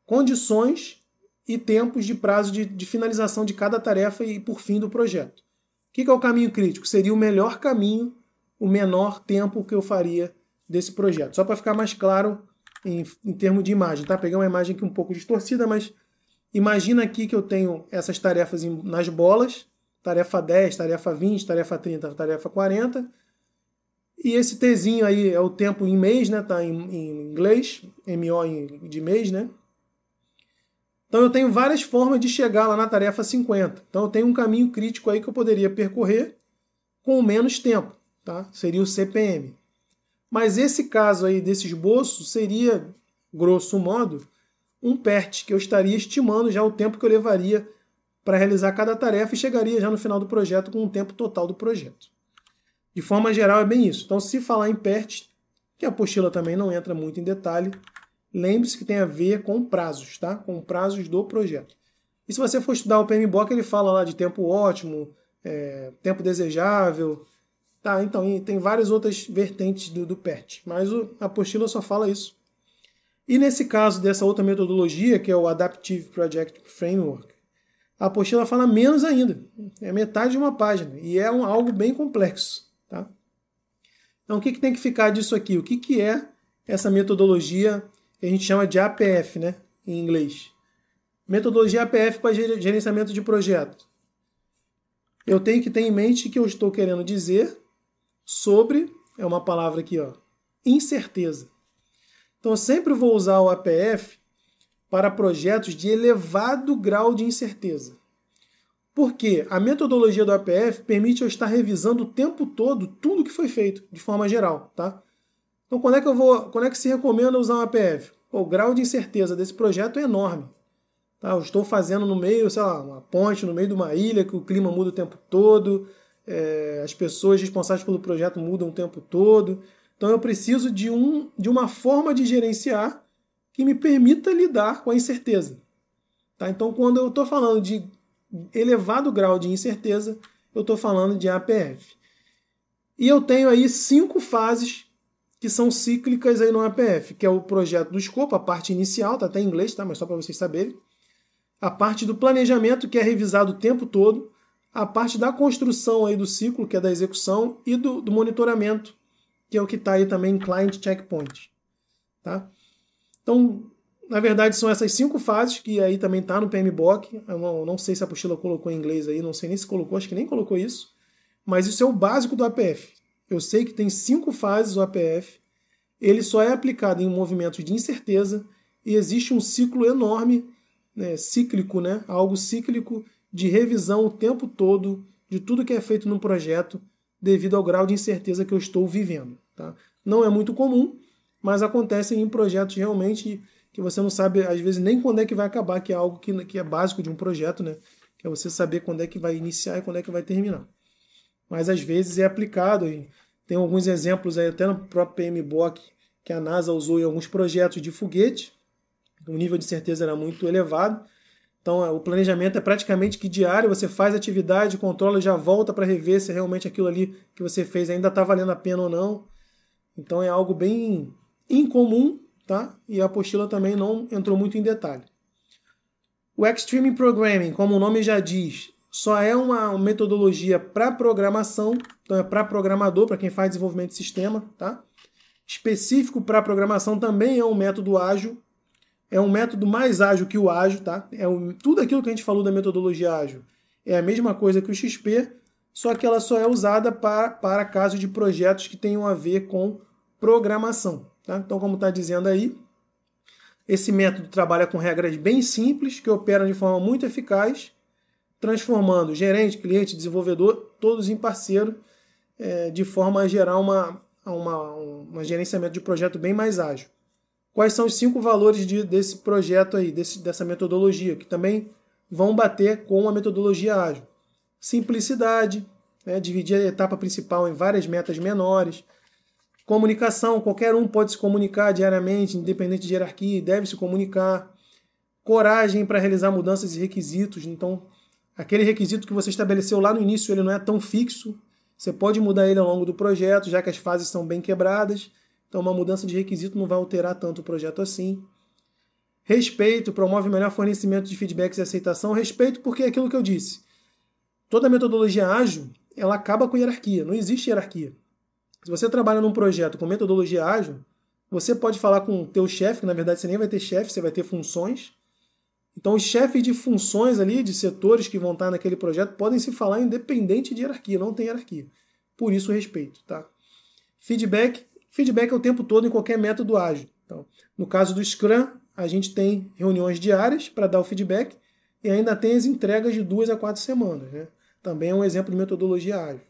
condições e tempos de prazo de finalização de cada tarefa e por fim do projeto. O que é o caminho crítico? Seria o melhor caminho, o menor tempo que eu faria desse projeto. Só para ficar mais claro em termos de imagem, tá? Peguei uma imagem aqui um pouco distorcida, mas imagina aqui que eu tenho essas tarefas nas bolas, tarefa 10, tarefa 20, tarefa 30, tarefa 40, e esse Tzinho aí é o tempo em mês, né? Tá em inglês, MO de mês, né? Então eu tenho várias formas de chegar lá na tarefa 50. Então eu tenho um caminho crítico aí que eu poderia percorrer com menos tempo, tá? Seria o CPM. Mas esse caso aí desse esboço seria, grosso modo, um PERT, que eu estaria estimando já o tempo que eu levaria para realizar cada tarefa e chegaria já no final do projeto com o tempo total do projeto. De forma geral é bem isso. Então se falar em PERT, que a apostila também não entra muito em detalhe, lembre-se que tem a ver com prazos, tá? Com prazos do projeto. E se você for estudar o PMBOK, ele fala lá de tempo ótimo, tempo desejável, tá? Então tem várias outras vertentes do PERT, mas a apostila só fala isso. E nesse caso dessa outra metodologia, que é o Adaptive Project Framework, a apostila fala menos ainda, é metade de uma página, e é algo bem complexo, tá? Então o que tem que ficar disso aqui? O que é essa metodologia que a gente chama de APF, né, em inglês? Metodologia APF para gerenciamento de projeto. Eu tenho que ter em mente que eu estou querendo dizer sobre, é uma palavra aqui, incerteza. Então eu sempre vou usar o APF para projetos de elevado grau de incerteza. Porque a metodologia do APF permite eu estar revisando o tempo todo tudo que foi feito, de forma geral, tá? Então quando é que se recomenda usar o APF? O grau de incerteza desse projeto é enorme. Tá? Eu estou fazendo no meio, sei lá, uma ponte no meio de uma ilha que o clima muda o tempo todo, as pessoas responsáveis pelo projeto mudam o tempo todo. Então eu preciso de uma forma de gerenciar que me permita lidar com a incerteza. Tá? Então quando eu estou falando de elevado grau de incerteza, eu estou falando de APF. E eu tenho aí 5 fases que são cíclicas aí no APF, que é o projeto do escopo, a parte inicial, tá até em inglês, tá? Mas só para vocês saberem. A parte do planejamento, que é revisado o tempo todo. A parte da construção aí do ciclo, que é da execução, e do monitoramento, que é o que está aí também em Client Checkpoint. Tá? Então, na verdade, são essas 5 fases, que aí também está no PMBOK. Eu não sei se a apostila colocou em inglês aí, não sei nem se colocou, acho que nem colocou isso. Mas isso é o básico do APF. Eu sei que tem 5 fases o APF, ele só é aplicado em movimentos de incerteza e existe um ciclo enorme, cíclico, né? Algo cíclico de revisão o tempo todo de tudo que é feito no projeto devido ao grau de incerteza que eu estou vivendo. Tá? Não é muito comum, mas acontece em projetos realmente que você não sabe, às vezes, nem quando é que vai acabar, que é algo que é básico de um projeto, né? Que é você saber quando é que vai iniciar e quando é que vai terminar. Mas às vezes é aplicado, e tem alguns exemplos aí até no próprio PMBOK que a NASA usou em alguns projetos de foguete, o nível de certeza era muito elevado. Então o planejamento é praticamente que diário, você faz atividade, controla e já volta para rever se realmente aquilo ali que você fez ainda está valendo a pena ou não. Então é algo bem incomum, tá? E a apostila também não entrou muito em detalhe. O Extreme Programming, como o nome já diz, só é uma metodologia para programação, então é para programador, para quem faz desenvolvimento de sistema, tá? Específico para programação também é um método ágil, é um método mais ágil que o ágil, tá? Tudo aquilo que a gente falou da metodologia ágil é a mesma coisa que o XP, só que ela só é usada para casos de projetos que tenham a ver com programação, tá? Então, como está dizendo aí, Esse método trabalha com regras bem simples que operam de forma muito eficaz, transformando gerente, cliente, desenvolvedor, todos em parceiro, de forma a gerar um gerenciamento de projeto bem mais ágil. Quais são os 5 valores desse projeto aí, dessa metodologia, que também vão bater com a metodologia ágil? Simplicidade, dividir a etapa principal em várias metas menores. Comunicação, qualquer um pode se comunicar diariamente, independente de hierarquia, deve se comunicar. Coragem para realizar mudanças e requisitos. Então, aquele requisito que você estabeleceu lá no início, ele não é tão fixo. Você pode mudar ele ao longo do projeto, já que as fases são bem quebradas. Então, uma mudança de requisito não vai alterar tanto o projeto assim. Respeito, promove melhor fornecimento de feedbacks e aceitação. Respeito porque é aquilo que eu disse. Toda metodologia ágil, ela acaba com hierarquia. Não existe hierarquia. Se você trabalha num projeto com metodologia ágil, você pode falar com o teu chefe, que na verdade você nem vai ter chefe, você vai ter funções. Então os chefes de funções ali, de setores que vão estar naquele projeto, podem se falar independente de hierarquia, não tem hierarquia. Por isso o respeito, tá? Feedback é o tempo todo em qualquer método ágil. Então, no caso do Scrum, a gente tem reuniões diárias para dar o feedback e ainda tem as entregas de 2 a 4 semanas, né? Também é um exemplo de metodologia ágil.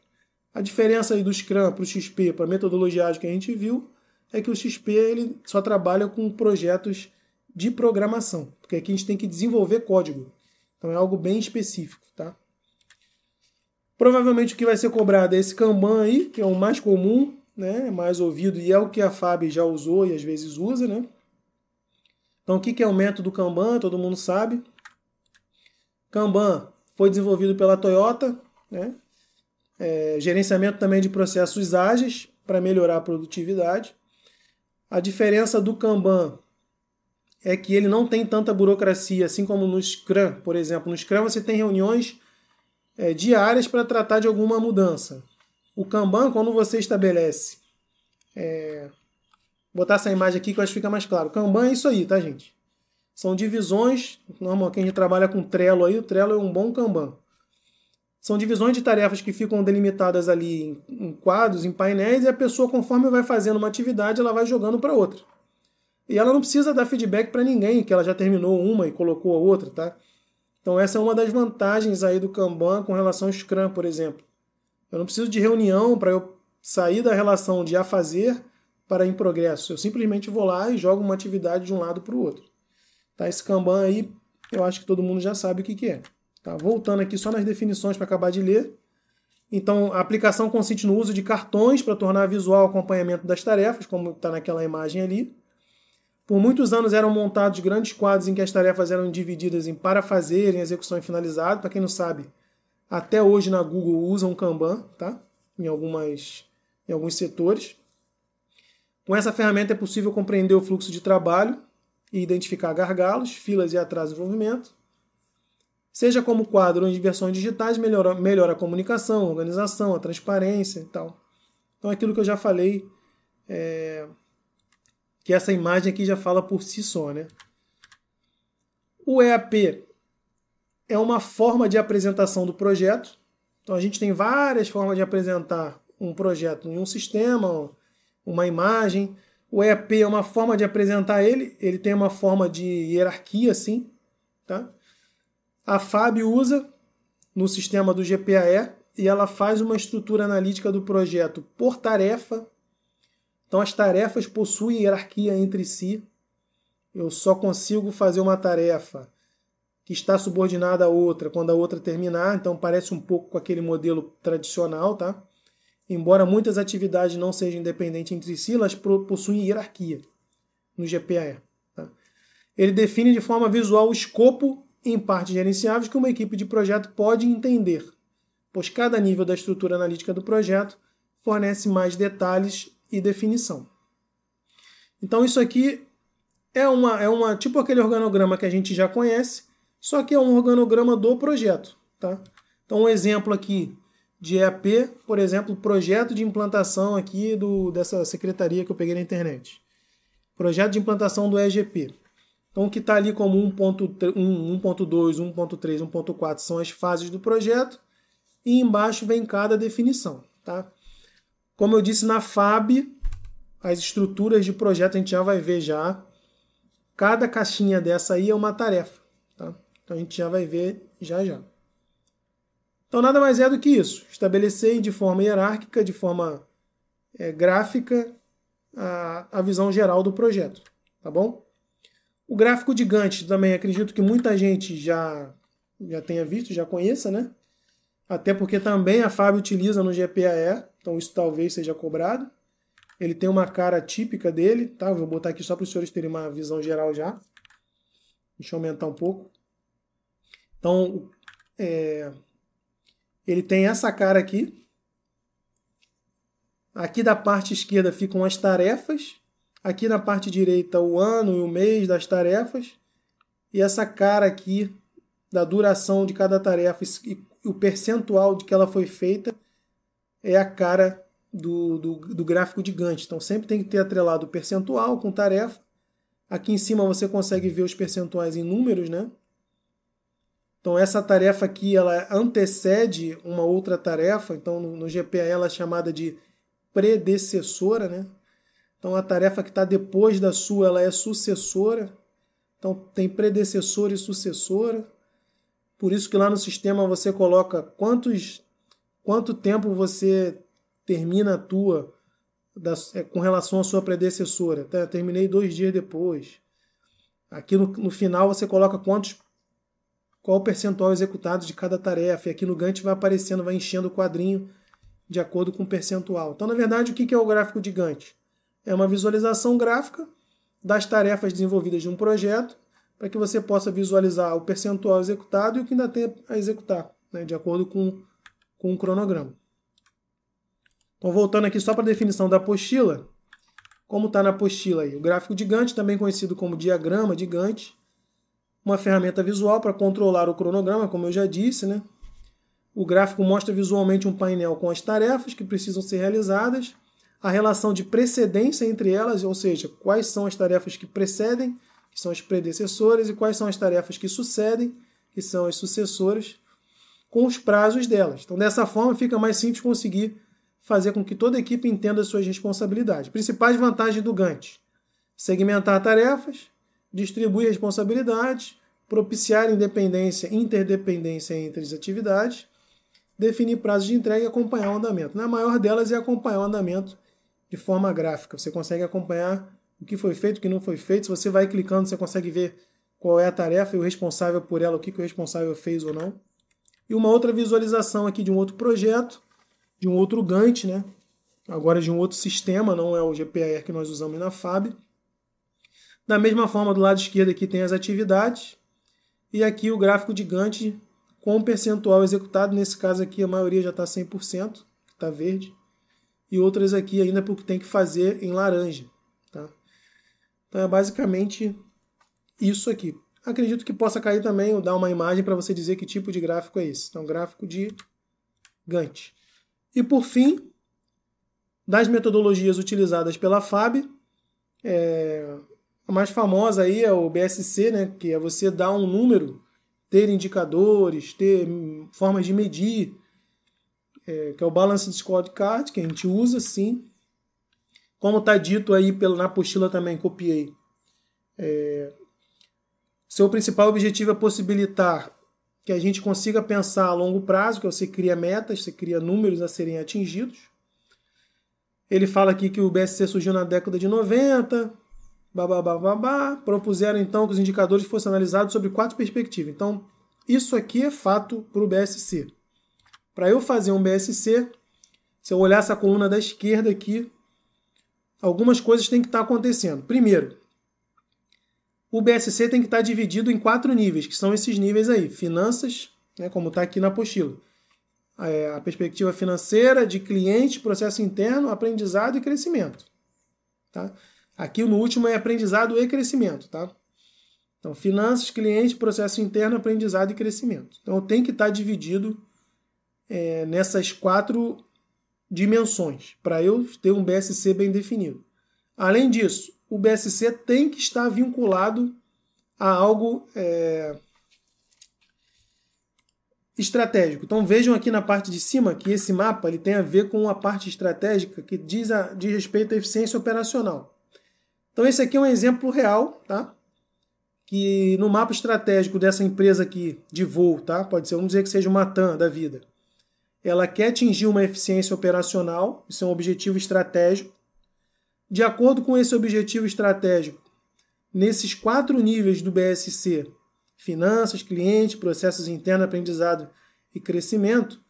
A diferença aí do Scrum para o XP, para a metodologia ágil que a gente viu, é que o XP ele só trabalha com projetos de programação, porque aqui a gente tem que desenvolver código. Então é algo bem específico, tá? Provavelmente o que vai ser cobrado é esse Kanban aí, que é o mais comum, né? Mais ouvido, e é o que a FAB já usou e às vezes usa, né? Então o que é o método Kanban? Todo mundo sabe. Kanban foi desenvolvido pela Toyota, né? Gerenciamento também de processos ágeis para melhorar a produtividade. A diferença do Kanban é que ele não tem tanta burocracia, assim como no Scrum, por exemplo. No Scrum você tem reuniões diárias para tratar de alguma mudança. O Kanban, quando você estabelece... Vou botar essa imagem aqui que eu acho que fica mais claro. O Kanban é isso aí, tá, gente? São divisões. Normalmente a gente trabalha com Trello aí. O Trello é um bom Kanban. São divisões de tarefas que ficam delimitadas ali em quadros, em painéis, e a pessoa, conforme vai fazendo uma atividade, ela vai jogando para outra. E ela não precisa dar feedback para ninguém, que ela já terminou uma e colocou a outra, tá? Então essa é uma das vantagens aí do Kanban com relação ao Scrum, por exemplo. Eu não preciso de reunião para eu sair da relação de a fazer para em progresso. Eu simplesmente vou lá e jogo uma atividade de um lado para o outro. Tá? Esse Kanban aí, eu acho que todo mundo já sabe o que é. Tá, voltando aqui só nas definições para acabar de ler. Então, a aplicação consiste no uso de cartões para tornar visual o acompanhamento das tarefas, como está naquela imagem ali. Por muitos anos eram montados grandes quadros em que as tarefas eram divididas em para fazer, em execução e finalizado. Para quem não sabe, até hoje na Google usam Kanban, tá? Em alguns setores. Com essa ferramenta é possível compreender o fluxo de trabalho e identificar gargalos, filas e atrasos de desenvolvimento. Seja como quadro ou em versões digitais, melhora a comunicação, a organização, a transparência e tal. Então, aquilo que eu já falei, que essa imagem aqui já fala por si só, né? O EAP é uma forma de apresentação do projeto. Então, a gente tem várias formas de apresentar um projeto em um sistema, uma imagem. O EAP é uma forma de apresentar ele tem uma forma de hierarquia, assim, tá? A FAB usa no sistema do GPAE e ela faz uma estrutura analítica do projeto por tarefa. Então as tarefas possuem hierarquia entre si. Eu só consigo fazer uma tarefa que está subordinada à outra quando a outra terminar. Então parece um pouco com aquele modelo tradicional, tá? Embora muitas atividades não sejam independentes entre si, elas possuem hierarquia no GPAE. Tá? Ele define de forma visual o escopo em partes gerenciáveis que uma equipe de projeto pode entender, pois cada nível da estrutura analítica do projeto fornece mais detalhes e definição. Então isso aqui é tipo aquele organograma que a gente já conhece, só que é um organograma do projeto. Tá? Então um exemplo aqui de EAP, por exemplo, projeto de implantação aqui dessa secretaria que eu peguei na internet. Projeto de implantação do EGP. Então, o que está ali como 1.1, 1.2, 1.3, 1.4 são as fases do projeto e embaixo vem cada definição. Tá? Como eu disse, na FAB, as estruturas de projeto a gente já vai ver já cada caixinha dessa aí é uma tarefa. Tá? Então a gente já vai ver já já. Então nada mais é do que isso. Estabelecer de forma hierárquica, de forma gráfica, a visão geral do projeto. Tá bom? O gráfico de Gantt também acredito que muita gente já tenha visto, já conheça, né? Até porque também a FAB utiliza no GPAE, então isso talvez seja cobrado. Ele tem uma cara típica dele, tá? Vou botar aqui só para os senhores terem uma visão geral já. Deixa eu aumentar um pouco. Então, ele tem essa cara aqui. Aqui da parte esquerda ficam as tarefas. Aqui na parte direita o ano e o mês das tarefas. E essa cara aqui da duração de cada tarefa e o percentual de que ela foi feita é a cara do gráfico de Gantt. Então sempre tem que ter atrelado o percentual com tarefa. Aqui em cima você consegue ver os percentuais em números, né? Então essa tarefa aqui ela antecede uma outra tarefa. Então no GPA ela é chamada de predecessora, né? Então a tarefa que está depois da sua ela é sucessora. Então tem predecessora e sucessora. Por isso que lá no sistema você coloca quanto tempo você termina a tua com relação à sua predecessora. Terminei 2 dias depois. Aqui no final você coloca qual o percentual executado de cada tarefa. E aqui no Gantt vai aparecendo, vai enchendo o quadrinho de acordo com o percentual. Então, na verdade, o que é o gráfico de Gantt? É uma visualização gráfica das tarefas desenvolvidas de um projeto para que você possa visualizar o percentual executado e o que ainda tem a executar, né, de acordo com o cronograma. Então, voltando aqui só para a definição da apostila, como está na apostila aí? O gráfico de Gantt, também conhecido como diagrama de Gantt, uma ferramenta visual para controlar o cronograma, como eu já disse, né? O gráfico mostra visualmente um painel com as tarefas que precisam ser realizadas, a relação de precedência entre elas, ou seja, quais são as tarefas que precedem, que são as predecessoras, e quais são as tarefas que sucedem, que são as sucessoras, com os prazos delas. Então, dessa forma, fica mais simples conseguir fazer com que toda a equipe entenda as suas responsabilidades. Principais vantagens do Gantt: segmentar tarefas, distribuir responsabilidades, propiciar interdependência entre as atividades, definir prazos de entrega e acompanhar o andamento. A maior delas é acompanhar o andamento de forma gráfica. Você consegue acompanhar o que foi feito, o que não foi feito. Se você vai clicando, você consegue ver qual é a tarefa e o responsável por ela, o que o responsável fez ou não. E uma outra visualização aqui de um outro projeto, de um outro Gantt, né? Agora de um outro sistema, não é o GPAE que nós usamos na FAB. Da mesma forma, do lado esquerdo aqui tem as atividades. E aqui o gráfico de Gantt com o percentual executado. Nesse caso aqui a maioria já está 100%, que está verde. E outras aqui ainda porque tem que fazer em laranja. Tá? Então é basicamente isso aqui. Acredito que possa cair também ou dar uma imagem para você dizer que tipo de gráfico é esse. Então, gráfico de Gantt. E por fim, das metodologias utilizadas pela FAB, a mais famosa aí é o BSC, né, que é você dar um número, ter indicadores, ter formas de medir, que é o Balanced Scorecard, que a gente usa sim. Como está dito aí na apostila também, copiei. Seu principal objetivo é possibilitar que a gente consiga pensar a longo prazo, que você cria metas, você cria números a serem atingidos. Ele fala aqui que o BSC surgiu na década de 90, propuseram então que os indicadores fossem analisados sobre 4 perspectivas. Então, isso aqui é fato para o BSC. Para eu fazer um BSC, se eu olhar essa coluna da esquerda aqui, algumas coisas têm que estar acontecendo. Primeiro, o BSC tem que estar dividido em 4 níveis, que são esses níveis aí. Finanças, né, como está aqui na apostila. A perspectiva financeira, de cliente, processo interno, aprendizado e crescimento. Tá? Aqui no último é aprendizado e crescimento. Tá? Então, finanças, cliente, processo interno, aprendizado e crescimento. Então, tem que estar dividido nessas 4 dimensões, para eu ter um BSC bem definido. Além disso, o BSC tem que estar vinculado a algo estratégico. Então vejam aqui na parte de cima que esse mapa ele tem a ver com a parte estratégica que diz respeito à eficiência operacional. Então esse aqui é um exemplo real, tá? que no mapa estratégico dessa empresa aqui de voo, tá? Pode ser, vamos dizer que seja uma TAM da vida. Ela quer atingir uma eficiência operacional, isso é um objetivo estratégico. De acordo com esse objetivo estratégico, nesses 4 níveis do BSC, finanças, cliente, processos internos, aprendizado e crescimento,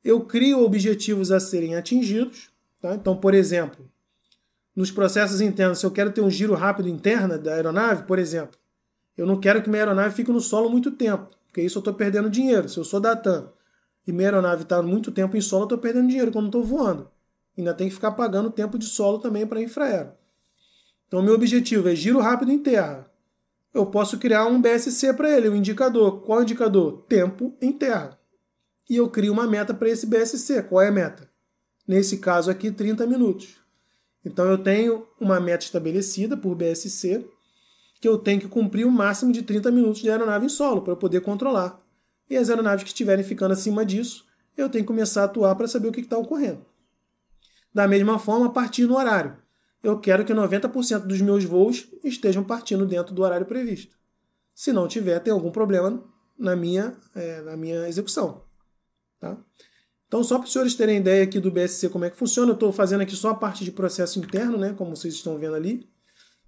eu crio objetivos a serem atingidos. Tá? Então, por exemplo, nos processos internos, se eu quero ter um giro rápido interno da aeronave, por exemplo, eu não quero que minha aeronave fique no solo muito tempo, porque isso eu estou perdendo dinheiro. Se eu sou da TAM e minha aeronave está muito tempo em solo, eu estou perdendo dinheiro quando estou voando. Ainda tem que ficar pagando tempo de solo também para infraero. Então, meu objetivo é giro rápido em terra. Eu posso criar um BSC para ele, um indicador. Qual é o indicador? Tempo em terra. E eu crio uma meta para esse BSC. Qual é a meta? Nesse caso aqui, 30 minutos. Então, eu tenho uma meta estabelecida por BSC, que eu tenho que cumprir o máximo de 30 minutos de aeronave em solo para eu poder controlar. E as aeronaves que estiverem ficando acima disso, eu tenho que começar a atuar para saber o que está ocorrendo. Da mesma forma, partir no horário. Eu quero que 90% dos meus voos estejam partindo dentro do horário previsto. Se não tiver, tem algum problema na minha execução. Tá? Então, só para os senhores terem ideia aqui do BSC, como é que funciona, eu estou fazendo aqui só a parte de processo interno, né, como vocês estão vendo ali.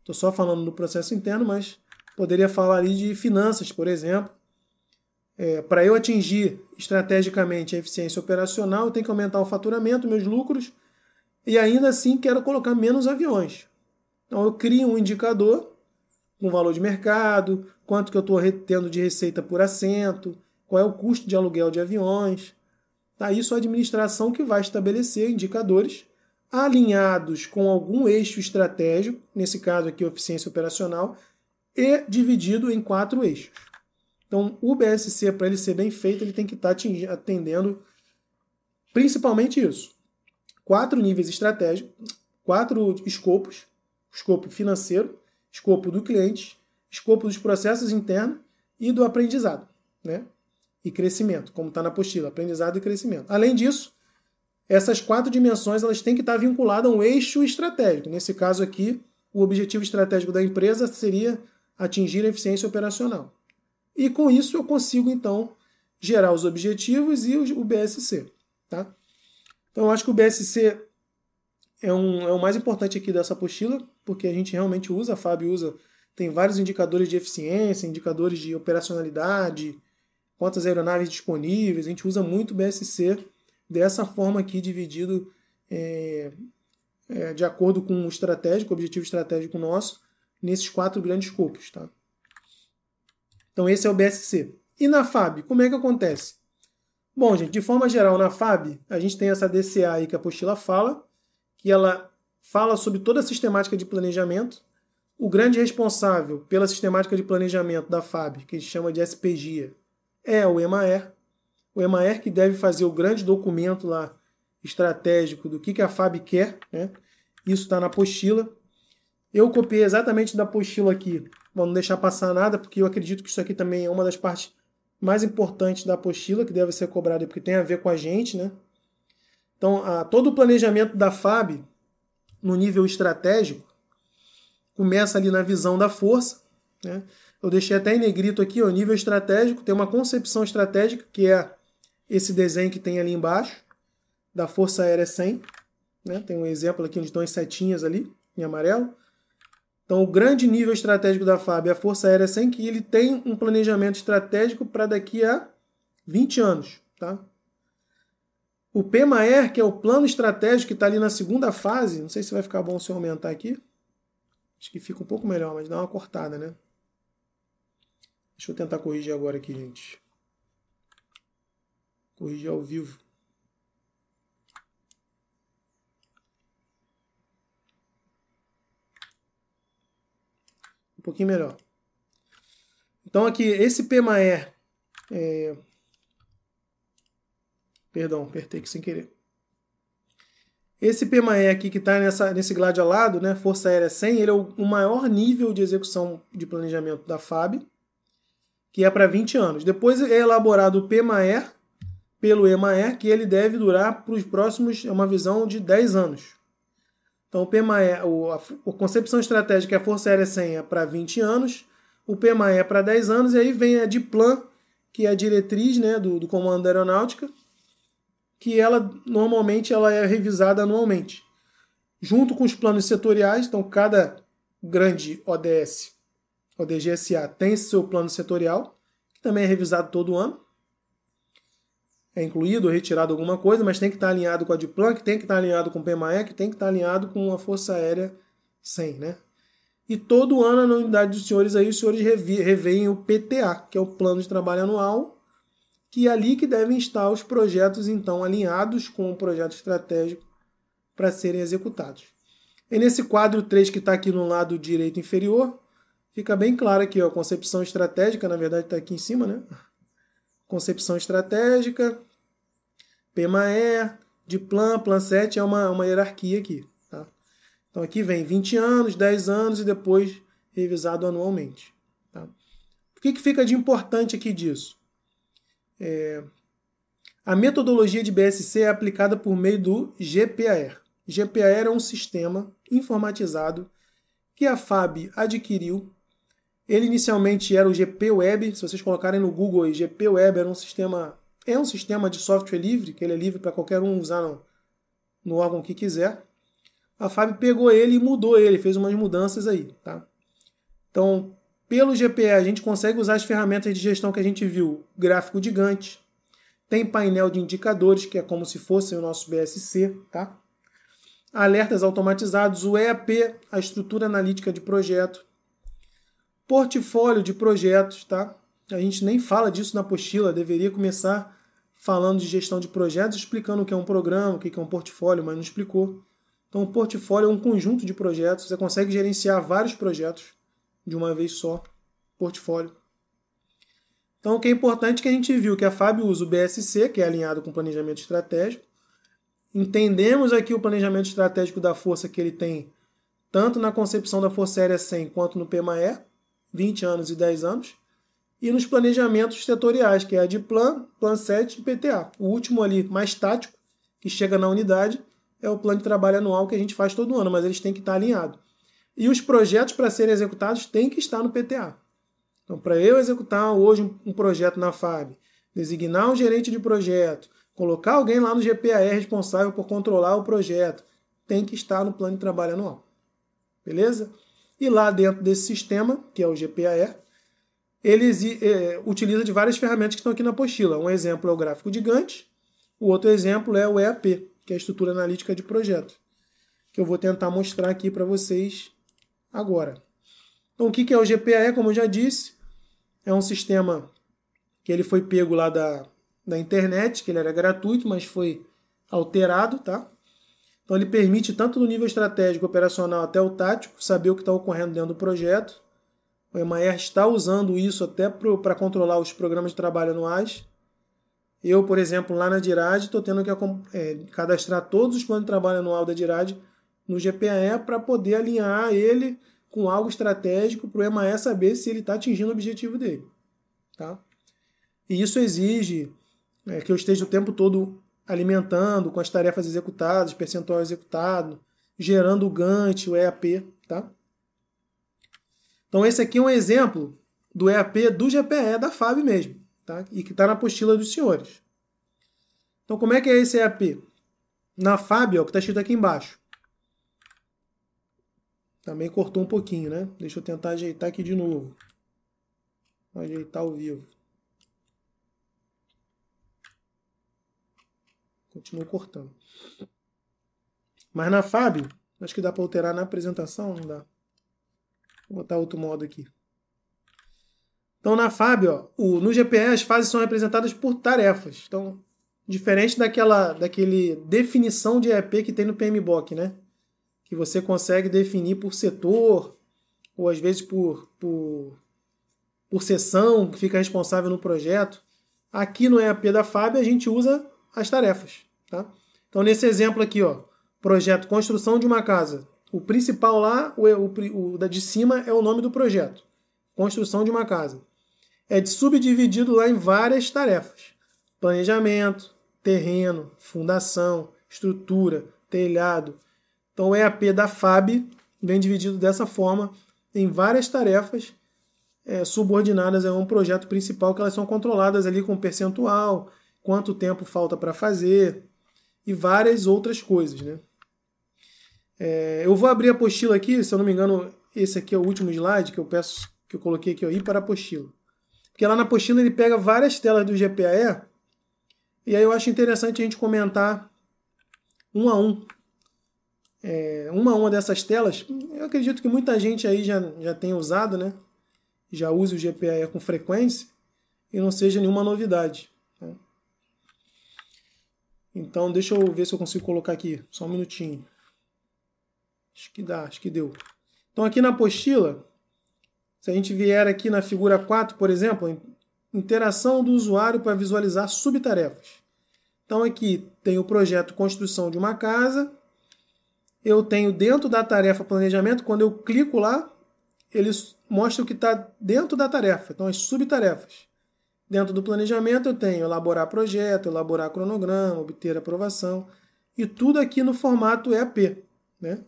Estou só falando do processo interno, mas poderia falar ali de finanças, por exemplo. Para eu atingir estrategicamente a eficiência operacional, eu tenho que aumentar o faturamento, meus lucros, e ainda assim quero colocar menos aviões. Então eu crio um indicador com valor de mercado, quanto que eu estou tendo de receita por assento, qual é o custo de aluguel de aviões. Tá? Isso é a administração que vai estabelecer indicadores alinhados com algum eixo estratégico, nesse caso aqui eficiência operacional, e dividido em 4 eixos. Então o BSC, para ele ser bem feito, ele tem que estar atendendo principalmente isso. 4 níveis estratégicos, 4 escopos: escopo financeiro, escopo do cliente, escopo dos processos internos e do aprendizado, né? E crescimento, como está na apostila, aprendizado e crescimento. Além disso, essas 4 dimensões elas têm que estar vinculadas a um eixo estratégico. Nesse caso aqui, o objetivo estratégico da empresa seria atingir a eficiência operacional. E com isso eu consigo, então, gerar os objetivos e o BSC. Tá? Então eu acho que o BSC é o mais importante aqui dessa apostila, porque a gente realmente usa, a FAB usa, tem vários indicadores de eficiência, indicadores de operacionalidade, quantas aeronaves disponíveis, a gente usa muito o BSC dessa forma aqui, dividido de acordo com o estratégico, o objetivo estratégico nosso, nesses 4 grandes escopos. Tá? Então esse é o BSC. E na FAB, como é que acontece? Bom, gente, de forma geral, na FAB, a gente tem essa DCA aí que a apostila fala, que ela fala sobre toda a sistemática de planejamento. O grande responsável pela sistemática de planejamento da FAB, que a gente chama de SPGIA, é o EMAER. O EMAER que deve fazer o grande documento lá estratégico do que a FAB quer, né? Isso está na apostila. Eu copiei exatamente da apostila aqui, para não deixar passar nada, porque eu acredito que isso aqui também é uma das partes mais importantes da apostila, que deve ser cobrada, porque tem a ver com a gente, né? Então, todo o planejamento da FAB, no nível estratégico, começa ali na visão da força, né? Eu deixei até em negrito aqui, o nível estratégico, tem uma concepção estratégica, que é esse desenho que tem ali embaixo, da Força Aérea 100, né? Tem um exemplo aqui onde estão as setinhas ali, em amarelo. Então, o grande nível estratégico da FAB é a Força Aérea 100, que ele tem um planejamento estratégico para daqui a 20 anos. Tá? O PMAER, que é o plano estratégico que está ali na segunda fase, não sei se vai ficar bom se eu aumentar aqui. Acho que fica um pouco melhor, mas dá uma cortada, né? Deixa eu tentar corrigir agora aqui, gente. Corrigir ao vivo. Um pouquinho melhor. Então aqui, esse PMAER... Perdão, apertei aqui sem querer. Esse PMAER aqui que está nesse gladiolado, né, Força Aérea 100, ele é o maior nível de execução de planejamento da FAB, que é para 20 anos. Depois é elaborado o PMAER pelo EMAER, que ele deve durar para os próximos, é uma visão de 10 anos. Então o PMAER, a concepção estratégica é a Força Aérea 100 é para 20 anos, o PMAE para 10 anos, e aí vem a DIPLAN, que é a diretriz, né, do Comando da Aeronáutica, que ela normalmente ela é revisada anualmente, junto com os planos setoriais. Então cada grande ODS, ODGSA, tem seu plano setorial, que também é revisado todo ano. É incluído ou retirado alguma coisa, mas tem que estar alinhado com a DIPLAN, que tem que estar alinhado com o PMAE, que tem que estar alinhado com a Força Aérea 100, né? E todo ano, na unidade dos senhores, aí, os senhores reveem o PTA, que é o Plano de Trabalho Anual, que é ali que devem estar os projetos, então, alinhados com o projeto estratégico para serem executados. E nesse quadro 3 que está aqui no lado direito inferior, fica bem claro aqui, ó, concepção estratégica, na verdade está aqui em cima, né? Concepção estratégica, PMAE, DIPLAN, Plan 7 é uma hierarquia aqui. Tá? Então aqui vem 20 anos, 10 anos e depois revisado anualmente. Tá? O que fica de importante aqui disso? A metodologia de BSC é aplicada por meio do GPAR. GPAR é um sistema informatizado que a FAB adquiriu. Ele inicialmente era o GPWeb. Se vocês colocarem no Google aí, GPWeb era um sistema de software livre, que ele é livre para qualquer um usar no órgão que quiser. A FAB pegou ele e mudou ele, fez umas mudanças aí. Tá? Então, pelo GPA, a gente consegue usar as ferramentas de gestão que a gente viu. Gráfico de Gantt, tem painel de indicadores, que é como se fosse o nosso BSC. Tá? Alertas automatizados, o EAP, a estrutura analítica de projeto. Portfólio de projetos, tá? A gente nem fala disso na apostila, deveria começar falando de gestão de projetos, explicando o que é um programa, o que é um portfólio, mas não explicou. Então, o portfólio é um conjunto de projetos, você consegue gerenciar vários projetos de uma vez só, portfólio. Então, o que é importante é que a gente viu que a FAB usa o BSC, que é alinhado com o planejamento estratégico. Entendemos aqui o planejamento estratégico da força que ele tem, tanto na concepção da Força Aérea 100 quanto no PMAE, 20 anos e 10 anos, e nos planejamentos setoriais, que é a de Plan 7 e PTA. O último ali, mais tático, que chega na unidade, é o plano de trabalho anual que a gente faz todo ano, mas eles têm que estar alinhados. E os projetos para serem executados têm que estar no PTA. Então, para eu executar hoje um projeto na FAB, designar um gerente de projeto, colocar alguém lá no GPAR responsável por controlar o projeto, tem que estar no plano de trabalho anual. Beleza? E lá dentro desse sistema, que é o GPAR, ele utiliza de várias ferramentas que estão aqui na apostila. Um exemplo é o gráfico de Gantt, o outro exemplo é o EAP, que é a estrutura analítica de projeto, que eu vou tentar mostrar aqui para vocês agora. Então, o que é o GPAR? Como eu já disse, é um sistema que ele foi pego lá da internet, que ele era gratuito, mas foi alterado, tá? Então ele permite, tanto no nível estratégico, operacional, até o tático, saber o que está ocorrendo dentro do projeto. O EMAER está usando isso até para controlar os programas de trabalho anuais. Eu, por exemplo, lá na DIRAD, estou tendo que cadastrar todos os planos de trabalho anual da DIRAD no GPAE para poder alinhar ele com algo estratégico para o EMAER saber se ele está atingindo o objetivo dele. Tá? E isso exige que eu esteja o tempo todo alimentando com as tarefas executadas, percentual executado, gerando o Gantt, o EAP. Tá? Então esse aqui é um exemplo do EAP do GPE da FAB mesmo, tá? E que está na apostila dos senhores. Então como é que é esse EAP? Na FAB, ó, que está escrito aqui embaixo. Também cortou um pouquinho, né? Deixa eu tentar ajeitar aqui de novo. Vou ajeitar ao vivo. Continuo cortando. Mas na FAB, acho que dá para alterar na apresentação, não dá. Vou botar outro modo aqui. Então na FAB, ó, no GPE as fases são representadas por tarefas. Então, diferente daquele definição de EAP que tem no PMBOK, né? Que você consegue definir por setor, ou às vezes por seção, que fica responsável no projeto. Aqui no EAP da FAB a gente usa as tarefas. Tá? Então nesse exemplo aqui, ó, projeto construção de uma casa. O principal lá, o da de cima, é o nome do projeto. Construção de uma casa. É subdividido lá em várias tarefas. Planejamento, terreno, fundação, estrutura, telhado. Então o EAP da FAB vem dividido dessa forma em várias tarefas subordinadas a um projeto principal, que elas são controladas ali com percentual, quanto tempo falta para fazer e várias outras coisas, né? Eu vou abrir a apostila aqui, se eu não me engano, esse aqui é o último slide que eu coloquei aqui, ó, ir para a apostila. Porque lá na apostila ele pega várias telas do GPAE, e aí eu acho interessante a gente comentar um a um. Uma dessas telas. Eu acredito que muita gente aí já tem usado, né? Já use o GPAE com frequência e não seja nenhuma novidade, né? Então deixa eu ver se eu consigo colocar aqui, só um minutinho. Acho que deu. Então aqui na apostila, se a gente vier aqui na figura 4, por exemplo, interação do usuário para visualizar subtarefas. Então aqui tem o projeto construção de uma casa. Eu tenho dentro da tarefa planejamento, quando eu clico lá, ele mostra o que está dentro da tarefa. Então as subtarefas. Dentro do planejamento eu tenho elaborar projeto, elaborar cronograma, obter aprovação. E tudo aqui no formato EAP, né?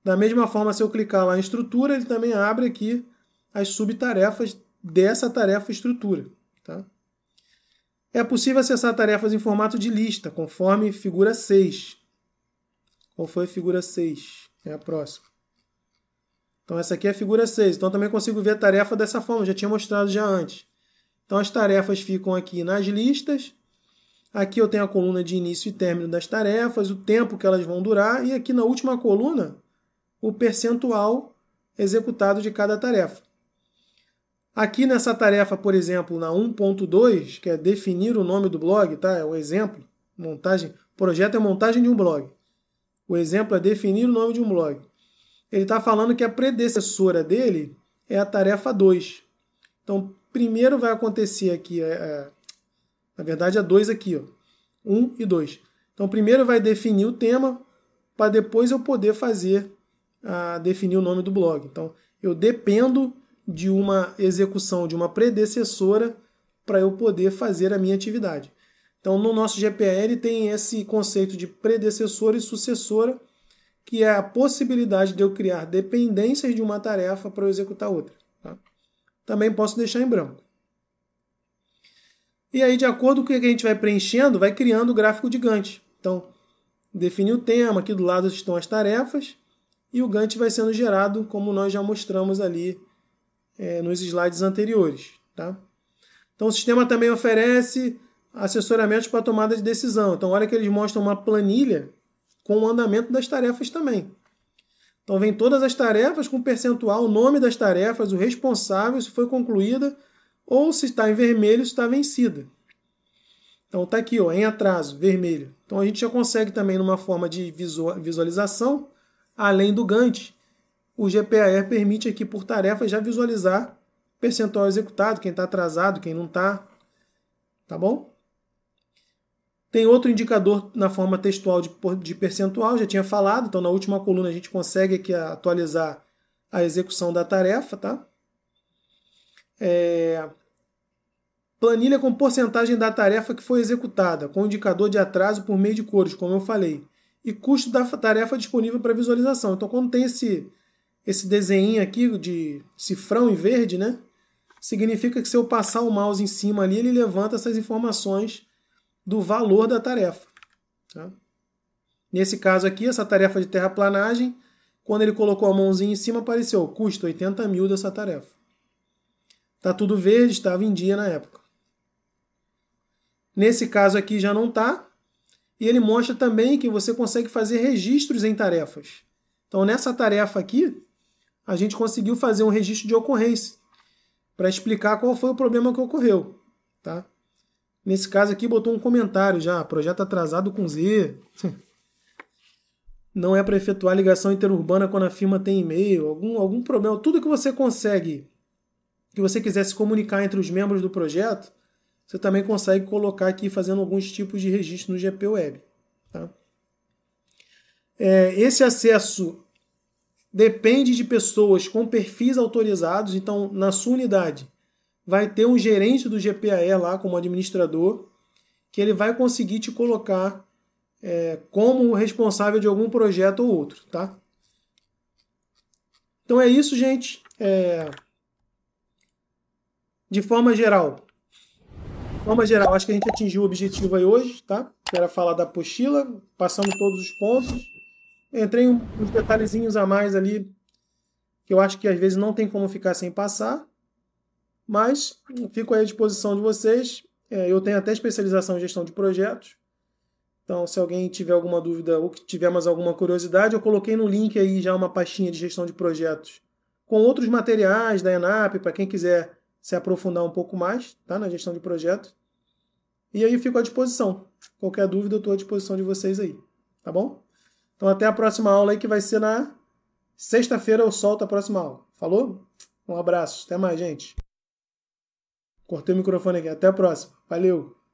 Da mesma forma, se eu clicar lá em estrutura, ele também abre aqui as subtarefas dessa tarefa estrutura, tá? É possível acessar tarefas em formato de lista, conforme figura 6. Qual foi a figura 6? É a próxima. Então essa aqui é a figura 6. Então também consigo ver a tarefa dessa forma, já tinha mostrado já antes. Então as tarefas ficam aqui nas listas. Aqui eu tenho a coluna de início e término das tarefas, o tempo que elas vão durar, e aqui na última coluna, o percentual executado de cada tarefa. Aqui nessa tarefa, por exemplo, na 1.2, que é definir o nome do blog, tá? É o exemplo. Projeto é montagem de um blog. O exemplo é definir o nome de um blog. Ele está falando que a predecessora dele é a tarefa 2. Então, primeiro vai acontecer aqui, na verdade, a 2 aqui, ó, 1 e 2. Então, primeiro vai definir o tema, para depois eu poder definir o nome do blog. Então, eu dependo de uma execução de uma predecessora para eu poder fazer a minha atividade. Então, no nosso GPL tem esse conceito de predecessora e sucessora, que é a possibilidade de eu criar dependências de uma tarefa para eu executar outra, tá? Também posso deixar em branco. E aí, de acordo com o que a gente vai preenchendo, vai criando o gráfico de Gantt. Então, definir o tema, aqui do lado estão as tarefas, e o Gantt vai sendo gerado, como nós já mostramos ali nos slides anteriores, tá? Então, o sistema também oferece assessoramentos para tomada de decisão. Então, olha que eles mostram uma planilha com o andamento das tarefas também. Então, vem todas as tarefas com percentual, o nome das tarefas, o responsável, se foi concluída, ou se está em vermelho, se está vencida. Então, está aqui, ó, em atraso, vermelho. Então, a gente já consegue também, numa forma de visualização, além do Gantt, o GPAE permite aqui, por tarefa, já visualizar percentual executado, quem está atrasado, quem não está. Tá bom? Tem outro indicador na forma textual de percentual, já tinha falado. Então, na última coluna, a gente consegue aqui atualizar a execução da tarefa, tá? Planilha com porcentagem da tarefa que foi executada, com indicador de atraso por meio de cores, como eu falei. E custo da tarefa disponível para visualização. Então, quando tem esse desenho aqui de cifrão em verde, né? Significa que se eu passar o mouse em cima ali, ele levanta essas informações do valor da tarefa, tá? Nesse caso aqui, essa tarefa de terraplanagem, quando ele colocou a mãozinha em cima, apareceu custo 80 mil dessa tarefa. Tá tudo verde, estava em dia na época. Nesse caso aqui já não está. E ele mostra também que você consegue fazer registros em tarefas. Então, nessa tarefa aqui, a gente conseguiu fazer um registro de ocorrência para explicar qual foi o problema que ocorreu, tá? Nesse caso aqui, botou um comentário já, projeto atrasado com Z. Não é para efetuar ligação interurbana quando a firma tem e-mail, algum problema. Tudo que você consegue, que você quiser se comunicar entre os membros do projeto, você também consegue colocar aqui fazendo alguns tipos de registro no GP Web, tá? Esse acesso depende de pessoas com perfis autorizados. Então, na sua unidade, vai ter um gerente do GPAE lá como administrador, que ele vai conseguir te colocar como responsável de algum projeto ou outro, tá? Então é isso, gente. De forma geral, acho que a gente atingiu o objetivo aí hoje, tá? Que era falar da apostila, passamos todos os pontos. Entrei uns detalhezinhos a mais ali, que eu acho que às vezes não tem como ficar sem passar, mas fico aí à disposição de vocês. Eu tenho até especialização em gestão de projetos, então se alguém tiver alguma dúvida ou que tiver mais alguma curiosidade, eu coloquei no link aí já uma pastinha de gestão de projetos com outros materiais da ENAP, para quem quiser se aprofundar um pouco mais, tá? Na gestão de projetos. E aí fico à disposição. Qualquer dúvida eu estou à disposição de vocês aí, tá bom? Então até a próxima aula aí, que vai ser na sexta-feira. Eu solto a próxima aula. Falou? Um abraço. Até mais, gente. Cortei o microfone aqui. Até a próxima. Valeu!